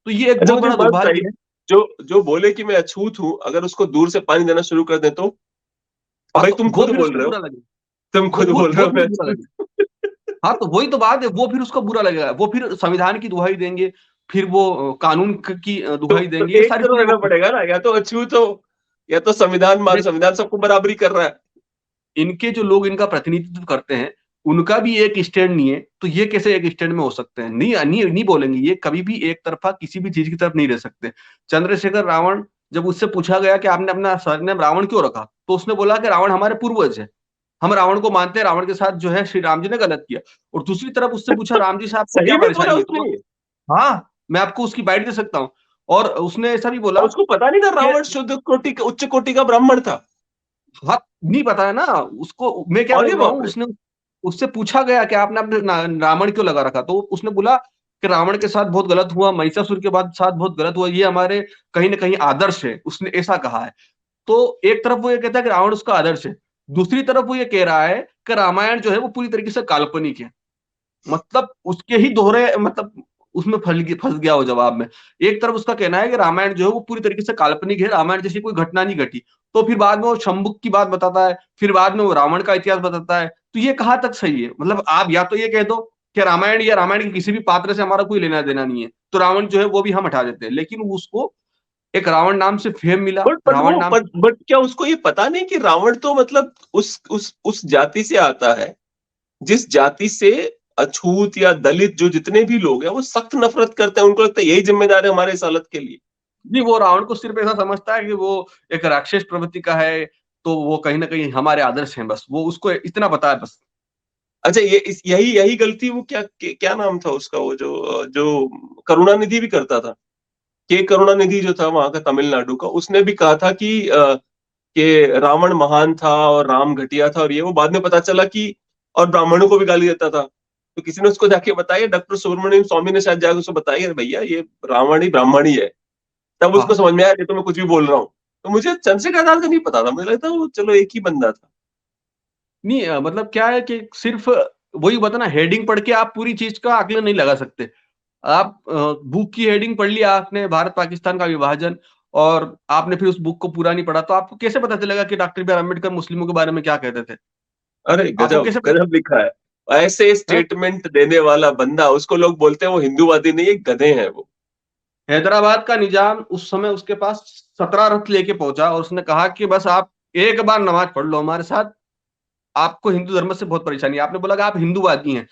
तो ये एक अच्छा, बहुत मुझे बड़ा एक बात दुर्भाग्य बताइए, है। जो जो बोले कि मैं अछूत हूं, अगर उसको दूर से पानी देना शुरू कर दे तो? हाँ, भाई तो तुम वो खुद फिर बोल उसको रहे हो, बुरा लगेगा। तुम वो खुद वो बोल रहे वो हो फिर मैं बुरा अछूत लगेगा। हूं। हाँ, तो वही तो बात है, वो फिर उसको बुरा लगेगा। वो फिर संविधान की दुहाई देंगे, फिर वो कानून की दुहाई तो देंगे। ये एक सारी तरफ चीजें रहना वो पड़ेगा ना, या तो अछूत हो या तो संविधान मान, देख, संविधान सबको बराबरी कर रहा है। इनके जो लोग इनका प्रतिनिधित्व करते हैं, उनका भी एक स्टैंड नहीं है, तो ये कैसे एक स्टैंड में हो सकते हैं? नहीं नहीं नहीं बोलेंगे। ये कभी भी एक तरफा किसी भी चीज की तरफ नहीं रह सकते। चंद्रशेखर रावण, जब उससे पूछा गया कि आपने अपना सरनेम रावण क्यों रखा, तो उसने बोला कि रावण हमारे पूर्वज है, हम रावण को मानते हैं, रावण के साथ जो है श्री राम जी ने गलत किया। और दूसरी तरफ उससे पूछा राम जी से आपको क्या सही में बोला परेशानी है, तो उसने? हाँ, मैं आपको उसकी बाइट दे सकता हूँ। और उसने ऐसा भी बोला और उसको पता नहीं था कि रावण शुद्ध कोटि का, उच्च कोटि का ब्राह्मण था? हाँ, नहीं पता है ना उसको। मैं क्या अरे बोल रहा बाप हूँ, रे। उसने उससे पूछा गया कि आपने अपने रावण क्यों लगा रखा, तो उसने बोला कि रावण के साथ बहुत गलत हुआ, महिषासुर के बाद साथ बहुत गलत हुआ, ये हमारे कहीं ना कहीं आदर्श है, उसने ऐसा कहा है। तो एक तरफ वो ये कहता है कि रावण उसका आदर्श है, दूसरी तरफ वो ये कह रहा है कि रामायण जो है वो पूरी तरीके से काल्पनिक है। मतलब उसके ही दोहरे, मतलब उसमें फंस गया वो जवाब में। एक तरफ उसका कहना है कि रामायण जो है वो पूरी तरीके से काल्पनिक है, रामायण जैसी कोई घटना नहीं घटी। तो फिर बाद में वो शंभुक की बात बताता है, फिर बाद में वो रावण का इतिहास बताता है। तो ये कहाँ तक सही है? मतलब आप या तो ये कह दो कि रामायण या रामायण के किसी भी पात्र से हमारा कोई लेना देना नहीं है, तो रावण जो है वो भी हम हटा देते हैं। लेकिन उसको एक रावण नाम से फेम मिला, बट रावण नाम। बट क्या उसको ये पता नहीं कि रावण तो मतलब उस जाति से आता है जिस जाति से अछूत या दलित जो जितने भी लोग हैं वो सख्त नफरत करते हैं, उनको लगता है यही जिम्मेदार है हमारे इस हालत के लिए। जी, वो रावण को सिर्फ ऐसा समझता है कि वो एक राक्षस प्रवृत्ति का है, तो वो कहीं न कहीं हमारे आदर्श हैं बस, वो उसको इतना पता है बस। अच्छा, यही यही गलती वो क्या नाम था उसका, वो जो करुणानिधि भी करता था। के करुणानिधि जो था वहां का तमिलनाडु का, उसने भी कहा था कि रावण महान था और राम घटिया था, और ये वो बाद में पता चला कि और ब्राह्मणों को भी गाली देता था। तो किसी ने उसको जाके बताया, डॉक्टर सुब्रमण्यम स्वामी ने शायद जाकर उसको बताया, "अरे भैया ये रावण ही ब्राह्मण ही है।" तब उसको हाँ। समझ में आया कि तो मैं कुछ भी बोल रहा हूँ। तो मुझे चंद्रशेखर आजाद का नहीं पता था, मुझे लगता वो चलो एक ही बंदा था। नहीं मतलब क्या है कि सिर्फ वही बता ना, हेडिंग पढ़ के आप पूरी चीज़ का आकलन नहीं लगा सकते। आप बुक की हेडिंग पढ़ लिया आपने, भारत-पाकिस्तान का विभाजन, और आपने फिर उस बुक को पूरा नहीं पढ़ा, तो आपको कैसे पता चलेगा कि डॉक्टर बी आर अम्बेडकर मुस्लिमों के बारे में क्या कहते थे? अरे आपको गजब कैसे पता गजब लिखा है। ऐसे हैं? स्टेटमेंट देने वाला बंदा, उसको लोग बोलते हैं वो हिंदूवादी नहीं है, गधे हैं वो। हैदराबाद का निजाम उस समय उसके पास 17 रथ लेके पहुंचा और उसने कहा कि बस आप एक बार नमाज पढ़ लो हमारे साथ, आपको हिंदू धर्म से बहुत परेशानी है। आपने बोला कि आप हिंदूवादी हैं।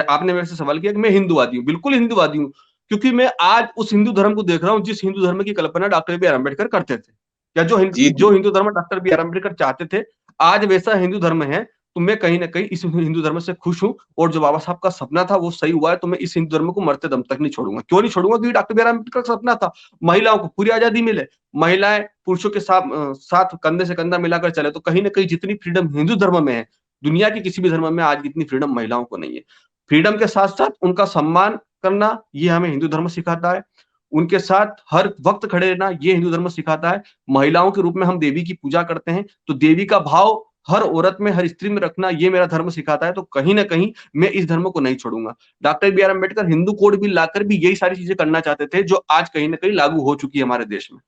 आपने मेरे से सवाल किया कि मैं हिंदूवादी हूँ, बिल्कुल हिंदूवादी हूँ, क्योंकि मैं आज उस हिंदू धर्म को देख रहा हूँ जिस हिंदू धर्म की कल्पना डॉक्टर बी आर अम्बेडकर करते थे, या जी जो जी। हिंदू धर्म डॉक्टर बी आर अम्बेडकर चाहते थे, आज वैसा हिंदू धर्म है। तो मैं कहीं ना कहीं इस हिंदू धर्म से खुश हूँ, और जो बाबा साहब का सपना था वो सही हुआ है, तो मैं इस हिंदू धर्म को मरते दम तक नहीं छोड़ूंगा। क्यों नहीं छोड़ूंगा? क्योंकि डॉक्टर बी आर अम्बेडकर का सपना था महिलाओं को पूरी आजादी मिले, महिलाएं पुरुषों के साथ कंधे से कंधा मिलाकर चले। तो कहीं ना कहीं जितनी फ्रीडम हिंदू धर्म में है, दुनिया के किसी भी धर्म में आज इतनी फ्रीडम महिलाओं को नहीं है। फ्रीडम के साथ साथ उनका सम्मान करना, ये हमें हिंदू धर्म सिखाता है। उनके साथ हर वक्त खड़े रहना, ये हिंदू धर्म सिखाता है। महिलाओं के रूप में हम देवी की पूजा करते हैं, तो देवी का भाव हर औरत में, हर स्त्री में रखना, ये मेरा धर्म सिखाता है। तो कहीं ना कहीं मैं इस धर्म को नहीं छोड़ूंगा। Doctor B R Ambedkar Hindu code bill लाकर भी यही सारी चीजें करना चाहते थे जो आज कहीं ना कहीं लागू हो चुकी है हमारे देश में।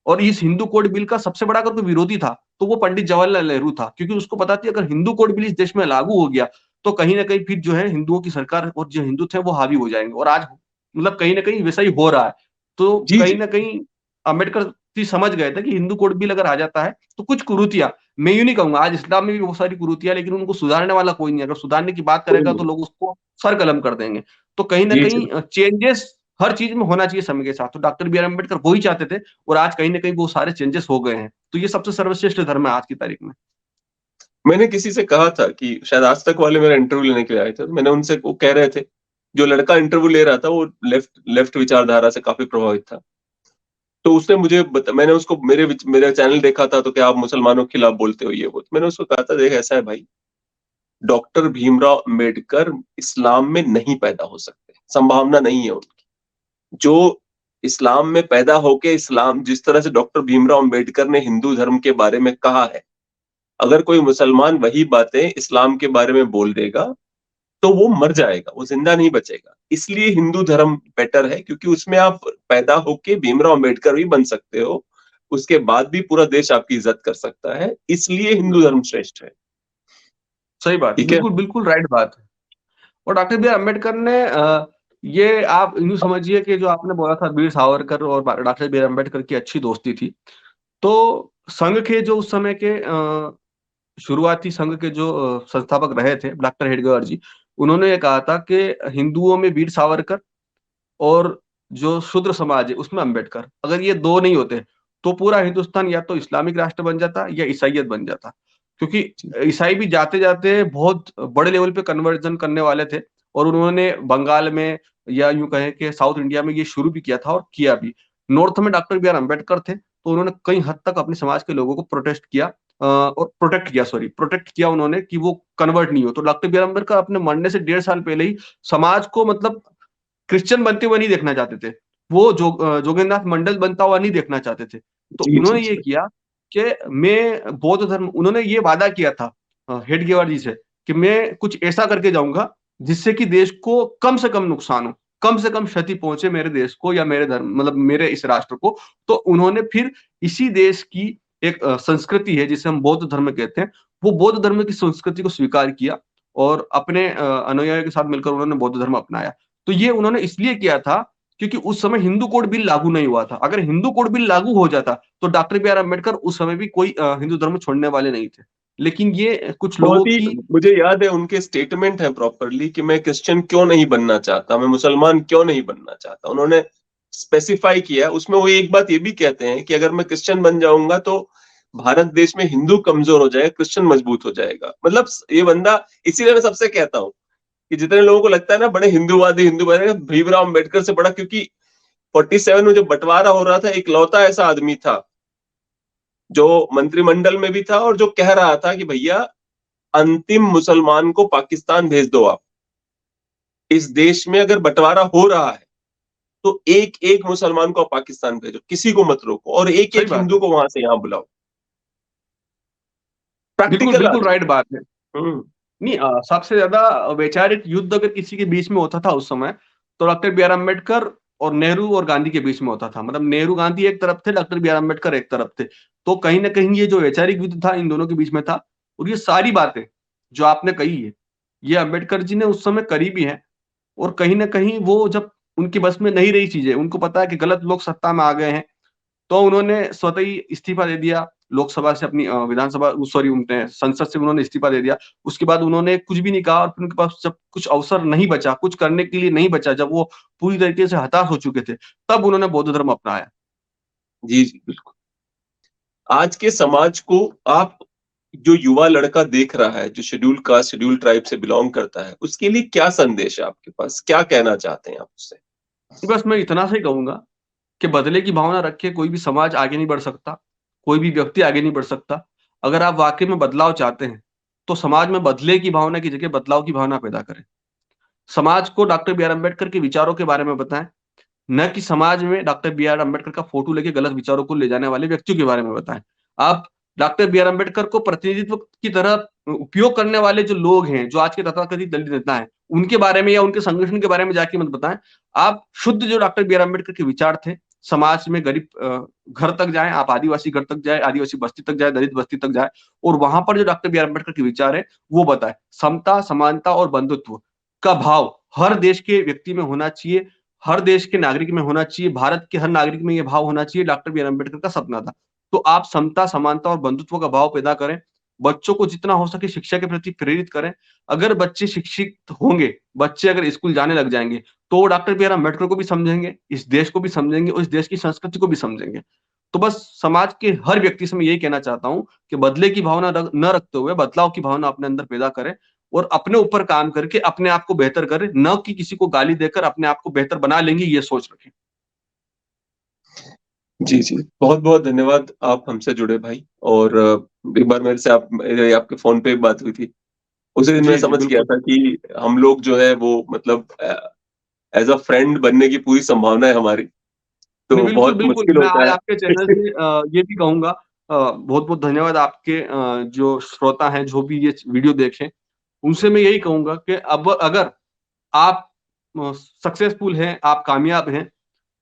और इस हिंदू कोड बिल का सबसे बड़ा अगर कोई विरोधी था तो वो पंडित जवाहरलाल नेहरू था, क्योंकि उसको पता थी अगर हिंदू कोड बिल इस देश में लागू हो गया तो कहीं ना कहीं फिर जो है हिंदुओं की सरकार और जो हिंदू थे वो हावी हो जाएंगे। और आज मतलब कहीं ना कहीं वैसा ही हो रहा है। तो जी कहीं जी। ना कहीं अम्बेडकर जी समझ गए थे कि हिंदू कोड बिल अगर आ जाता है तो कुछ कुरीतियां, मैं यूं नहीं कहूंगा, आज इस्लाम में भी बहुत सारी कुरीतियां, लेकिन उनको सुधारने वाला कोई नहीं। अगर सुधारने की बात कोई करेगा तो नहीं। लोग उसको सर कलम कर देंगे। तो कहीं ना जी जी। कहीं चेंजेस हर चीज में होना चाहिए समय के साथ। तो डॉक्टर बी आर अम्बेडकर वही चाहते थे, और आज कहीं न कहीं वो सारे चेंजेस हो गए हैं। तो ये सबसे सर्वश्रेष्ठ धर्म है आज की तारीख में। मैंने किसी से कहा था कि शायद आज तक वाले मेरा इंटरव्यू लेने के लिए आए थे, तो मैंने उनसे, वो कह रहे थे, जो लड़का इंटरव्यू ले रहा था वो लेफ्ट लेफ्ट विचारधारा से काफी प्रभावित था। तो उसने मैंने उसको, मेरा चैनल देखा था, तो क्या आप मुसलमानों के खिलाफ बोलते हो ये वो। तो मैंने उसको कहा था, देख ऐसा है भाई, डॉक्टर भीमराव अंबेडकर इस्लाम में नहीं पैदा हो सकते, संभावना नहीं है उनकी। जो इस्लाम में पैदा होके, इस्लाम जिस तरह से डॉक्टर भीमराव अंबेडकर ने हिंदू धर्म के बारे में कहा है, अगर कोई मुसलमान वही बातें इस्लाम के बारे में बोल देगा तो वो मर जाएगा, वो जिंदा नहीं बचेगा। इसलिए हिंदू धर्म बेटर है, क्योंकि उसमें आप पैदा होके भीमराव अंबेडकर भी बन सकते हो, उसके बाद भी पूरा देश आपकी इज्जत कर सकता है, इसलिए हिंदू धर्म श्रेष्ठ है। सही बात है, ठीक है। बिल्कुल, बिल्कुल राइट बात है। और डॉक्टर बी आर अम्बेडकर ने ये आप यूँ समझिए कि जो आपने बोला था वीर सावरकर और डॉक्टर बी आर अम्बेडकर की अच्छी दोस्ती थी। तो संघ के जो उस समय के शुरुआती संघ के जो संस्थापक रहे थे डॉक्टर हेडगेवार जी, उन्होंने ये कहा था कि हिंदुओं में वीर सावरकर और जो शूद्र समाज है उसमें अम्बेडकर, अगर ये 2 नहीं होते, तो पूरा हिंदुस्तान या तो इस्लामिक राष्ट्र बन जाता या ईसाईयत बन जाता। क्योंकि ईसाई भी जाते-जाते बहुत बड़े लेवल पे कन्वर्जन करने वाले थे, और उन्होंने बंगाल में या यूँ कहें कि साउथ इंडिया में ये शुरू भी किया था और किया भी। नॉर्थ में डॉक्टर बी आर अम्बेडकर थे, तो उन्होंने कई हद तक अपने समाज के लोगों को और प्रोटेक्ट किया उन्होंने कि वो कन्वर्ट नहीं हो। तो डॉक्टर बी आर अम्बेडकर अपने मरने से 1.5 साल पहले ही समाज को मतलब क्रिश्चियन बनते हुए नहीं देखना चाहते थे। वो जोगेंद्रनाथ मंडल बनता हुआ नहीं देखना चाहते थे। तो जी जी उन्होंने ये जी। किया कि मैं बौद्ध धर्म, उन्होंने ये वादा किया था हेडगेवार जी से कि मैं कुछ ऐसा करके जाऊँगा जिससे कि देश को कम से कम नुकसान हो, कम से कम क्षति पहुँचे मेरे देश को या मेरे धर्म मतलब मेरे इस राष्ट्र को। तो उन्होंने फिर इसी देश की एक संस्कृति है जिसे हम बौद्ध धर्म कहते हैं, वो बौद्ध धर्म की संस्कृति को स्वीकार किया और अपने अनुयायियों के साथ मिलकर उन्होंने बौद्ध धर्म अपनाया। तो ये उन्होंने इसलिए किया था क्योंकि उस समय हिंदू कोड बिल लागू नहीं हुआ था। अगर हिंदू कोड बिल लागू हो जाता तो डॉक्टर बी आर अम्बेडकर उस समय भी कोई हिंदू धर्म छोड़ने वाले नहीं थे। लेकिन ये कुछ लोगों बहुत ही की, मुझे याद है उनके स्टेटमेंट है प्रॉपरली कि मैं क्रिश्चियन क्यों नहीं बनना चाहता, मैं मुसलमान क्यों नहीं बनना चाहता, उन्होंने स्पेसिफाई किया। उसमें वो एक बात ये भी कहते हैं कि अगर मैं क्रिश्चियन बन जाऊंगा तो भारत देश में हिंदू कमजोर हो जाएगा, क्रिश्चियन मजबूत हो जाएगा। मतलब ये बंदा, इसीलिए मैं सबसे कहता हूँ कि जितने लोगों को लगता है ना बड़े हिंदूवादी भीमराव अम्बेडकर से बड़ा, क्योंकि 47 में जो बंटवारा हो रहा था, इकलौता ऐसा आदमी था जो मंत्रिमंडल में भी था और जो कह रहा था कि भैया अंतिम मुसलमान को पाकिस्तान भेज दो आप। इस देश में अगर बंटवारा हो रहा है तो एक एक मुसलमान को आप पाकिस्तान भेजो, किसी को मत रोको, और एक सही एक बात हिंदू है, को वहां से यहां बुलाओ। बिल्कुल प्रैक्टिकल बिल्कुल आदमी। राइट बात है। हम्म। नहीं, सबसे ज्यादा वैचारिक युद्ध अगर किसी के बीच में होता था उस समय, तो डॉक्टर बी आर अम्बेडकर और नेहरू और गांधी के बीच में होता था। मतलब नेहरू गांधी एक तरफ थे, डॉक्टर बी आर अम्बेडकर एक तरफ थे। तो कहीं ना कहीं ये जो वैचारिक युद्ध था इन दोनों के बीच में था। और ये सारी बातें जो आपने कही है, ये अम्बेडकर जी ने उस समय करी भी है। और कहीं ना कहीं वो जब उनकी बस में नहीं रही चीजें, उनको पता है कि गलत लोग सत्ता में आ गए हैं, तो उन्होंने स्वतः ही इस्तीफा दे दिया। लोकसभा से अपनी विधानसभा, सॉरी, उनने संसद से उन्होंने इस्तीफा दे दिया। उसके बाद उन्होंने कुछ भी नहीं कहा, और फिर उनके पास जब कुछ अवसर नहीं बचा, कुछ करने के लिए नहीं बचा, जब वो पूरी तरीके से हताश हो चुके थे, तब उन्होंने बौद्ध धर्म अपनाया। जी जी बिल्कुल। आज के समाज को आप, जो युवा लड़का देख रहा है, जो शेड्यूल कास्ट शेड्यूल ट्राइब से बिलोंग करता है, उसके लिए क्या संदेश है आपके पास, क्या कहना चाहते हैं आप उससे? बस मैं इतना सा ही कहूंगा कि बदले की भावना रख के कोई भी समाज आगे नहीं बढ़ सकता, कोई भी व्यक्ति आगे नहीं बढ़ सकता। अगर आप वाकई में बदलाव चाहते हैं, तो समाज में बदले की भावना की जगह बदलाव की भावना पैदा करें। समाज को डॉक्टर बी आर अम्बेडकर के विचारों के बारे में बताएं, न कि समाज में डॉक्टर बी आर अम्बेडकर का फोटो लेके गलत विचारों को ले जाने वाले व्यक्तियों के बारे में बताएं। आप डॉक्टर बी आर अम्बेडकर को प्रतिनिधित्व की तरह उपयोग करने वाले जो लोग हैं, जो आज के तथाकथित दलित नेता हैं, उनके बारे में या उनके संगठन के बारे में जाके मत बताएं। आप शुद्ध जो डॉक्टर बी आर अम्बेडकर के विचार थे, समाज में गरीब घर तक जाएं, आप आदिवासी घर तक जाए, आदिवासी बस्ती तक जाए, दलित बस्ती तक जाए, और वहां पर जो डॉक्टर बी आर अम्बेडकर के विचार है वो बताए। समता, समानता और बंधुत्व का भाव हर देश के व्यक्ति में होना चाहिए, हर देश के नागरिक में होना चाहिए, भारत के हर नागरिक में यह भाव होना चाहिए। डॉक्टर बी आर अम्बेडकर का सपना था। तो आप समता, समानता और बंधुत्व का भाव पैदा करें, बच्चों को जितना हो सके शिक्षा के प्रति प्रेरित करें। अगर बच्चे शिक्षित होंगे, बच्चे अगर स्कूल जाने लग जाएंगे, तो वो डॉक्टर बी आर अम्बेडकर को भी समझेंगे, इस देश को भी समझेंगे और इस देश की संस्कृति को भी समझेंगे। तो बस समाज के हर व्यक्ति से मैं यही कहना चाहता हूं कि बदले की भावना न रखते हुए बदलाव की भावना अपने अंदर पैदा करें, और अपने ऊपर काम करके अपने आप को बेहतर करें, न कि किसी को गाली देकर अपने आप को बेहतर बना लेंगे, ये सोच रखें। जी जी, बहुत बहुत धन्यवाद, आप हमसे जुड़े भाई। और एक बार मेरे से आपके फोन पे बात हुई थी, उसी दिन मैं जी जी समझ गया बिल्कुल। था कि हम लोग जो है वो मतलब एज अ फ्रेंड बनने की पूरी संभावना है हमारी। नहीं, तो बिल्कुल बहुत बिल्कुल, मुश्किल मैं होता आज है। आपके चैनल से ये भी कहूंगा, बहुत बहुत धन्यवाद आपके जो श्रोता हैं, जो भी ये वीडियो देखें, उनसे मैं यही कहूंगा कि अब अगर आप सक्सेसफुल हैं, आप कामयाब हैं,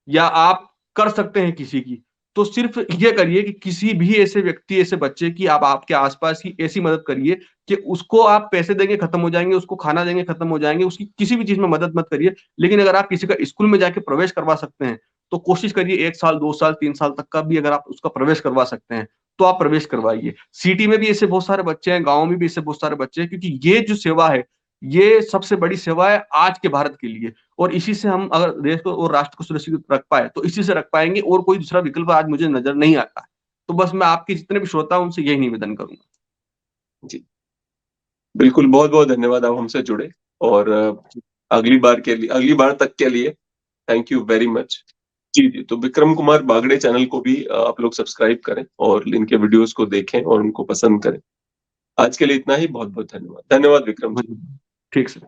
या आप कर सकते हैं किसी की, तो सिर्फ ये करिए कि किसी भी ऐसे व्यक्ति, ऐसे बच्चे की आप आपके आसपास की ऐसी मदद करिए कि उसको आप पैसे देंगे खत्म हो जाएंगे, उसको खाना देंगे खत्म हो जाएंगे, उसकी किसी भी चीज में मदद मत करिए। लेकिन अगर आप किसी का स्कूल में जाके प्रवेश करवा सकते हैं, तो कोशिश करिए 1 साल, 2 साल, 3 साल तक का भी अगर आप उसका प्रवेश करवा सकते हैं, तो आप प्रवेश करवाइए। सिटी में भी ऐसे बहुत सारे बच्चे हैं, गाँव में भी ऐसे बहुत सारे बच्चे हैं, क्योंकि ये जो सेवा है, ये सबसे बड़ी सेवा है आज के भारत के लिए। और इसी से हम अगर देश को और राष्ट्र को सुरक्षित रख पाए, तो इसी से रख पाएंगे, और कोई दूसरा विकल्प आज मुझे नजर नहीं आता है। तो बस मैं आपके जितने भी श्रोता हैं उनसे यही निवेदन करूंगा। जी बिल्कुल, बहुत बहुत धन्यवाद, आप हमसे जुड़े। और अगली बार तक के लिए थैंक यू वेरी मच। जी जी, तो विक्रम कुमार बागड़े चैनल को भी आप लोग सब्सक्राइब करें और इनके वीडियोस को देखें और उनको पसंद करें। आज के लिए इतना ही, बहुत बहुत धन्यवाद। धन्यवाद विक्रम जी। ठीक से।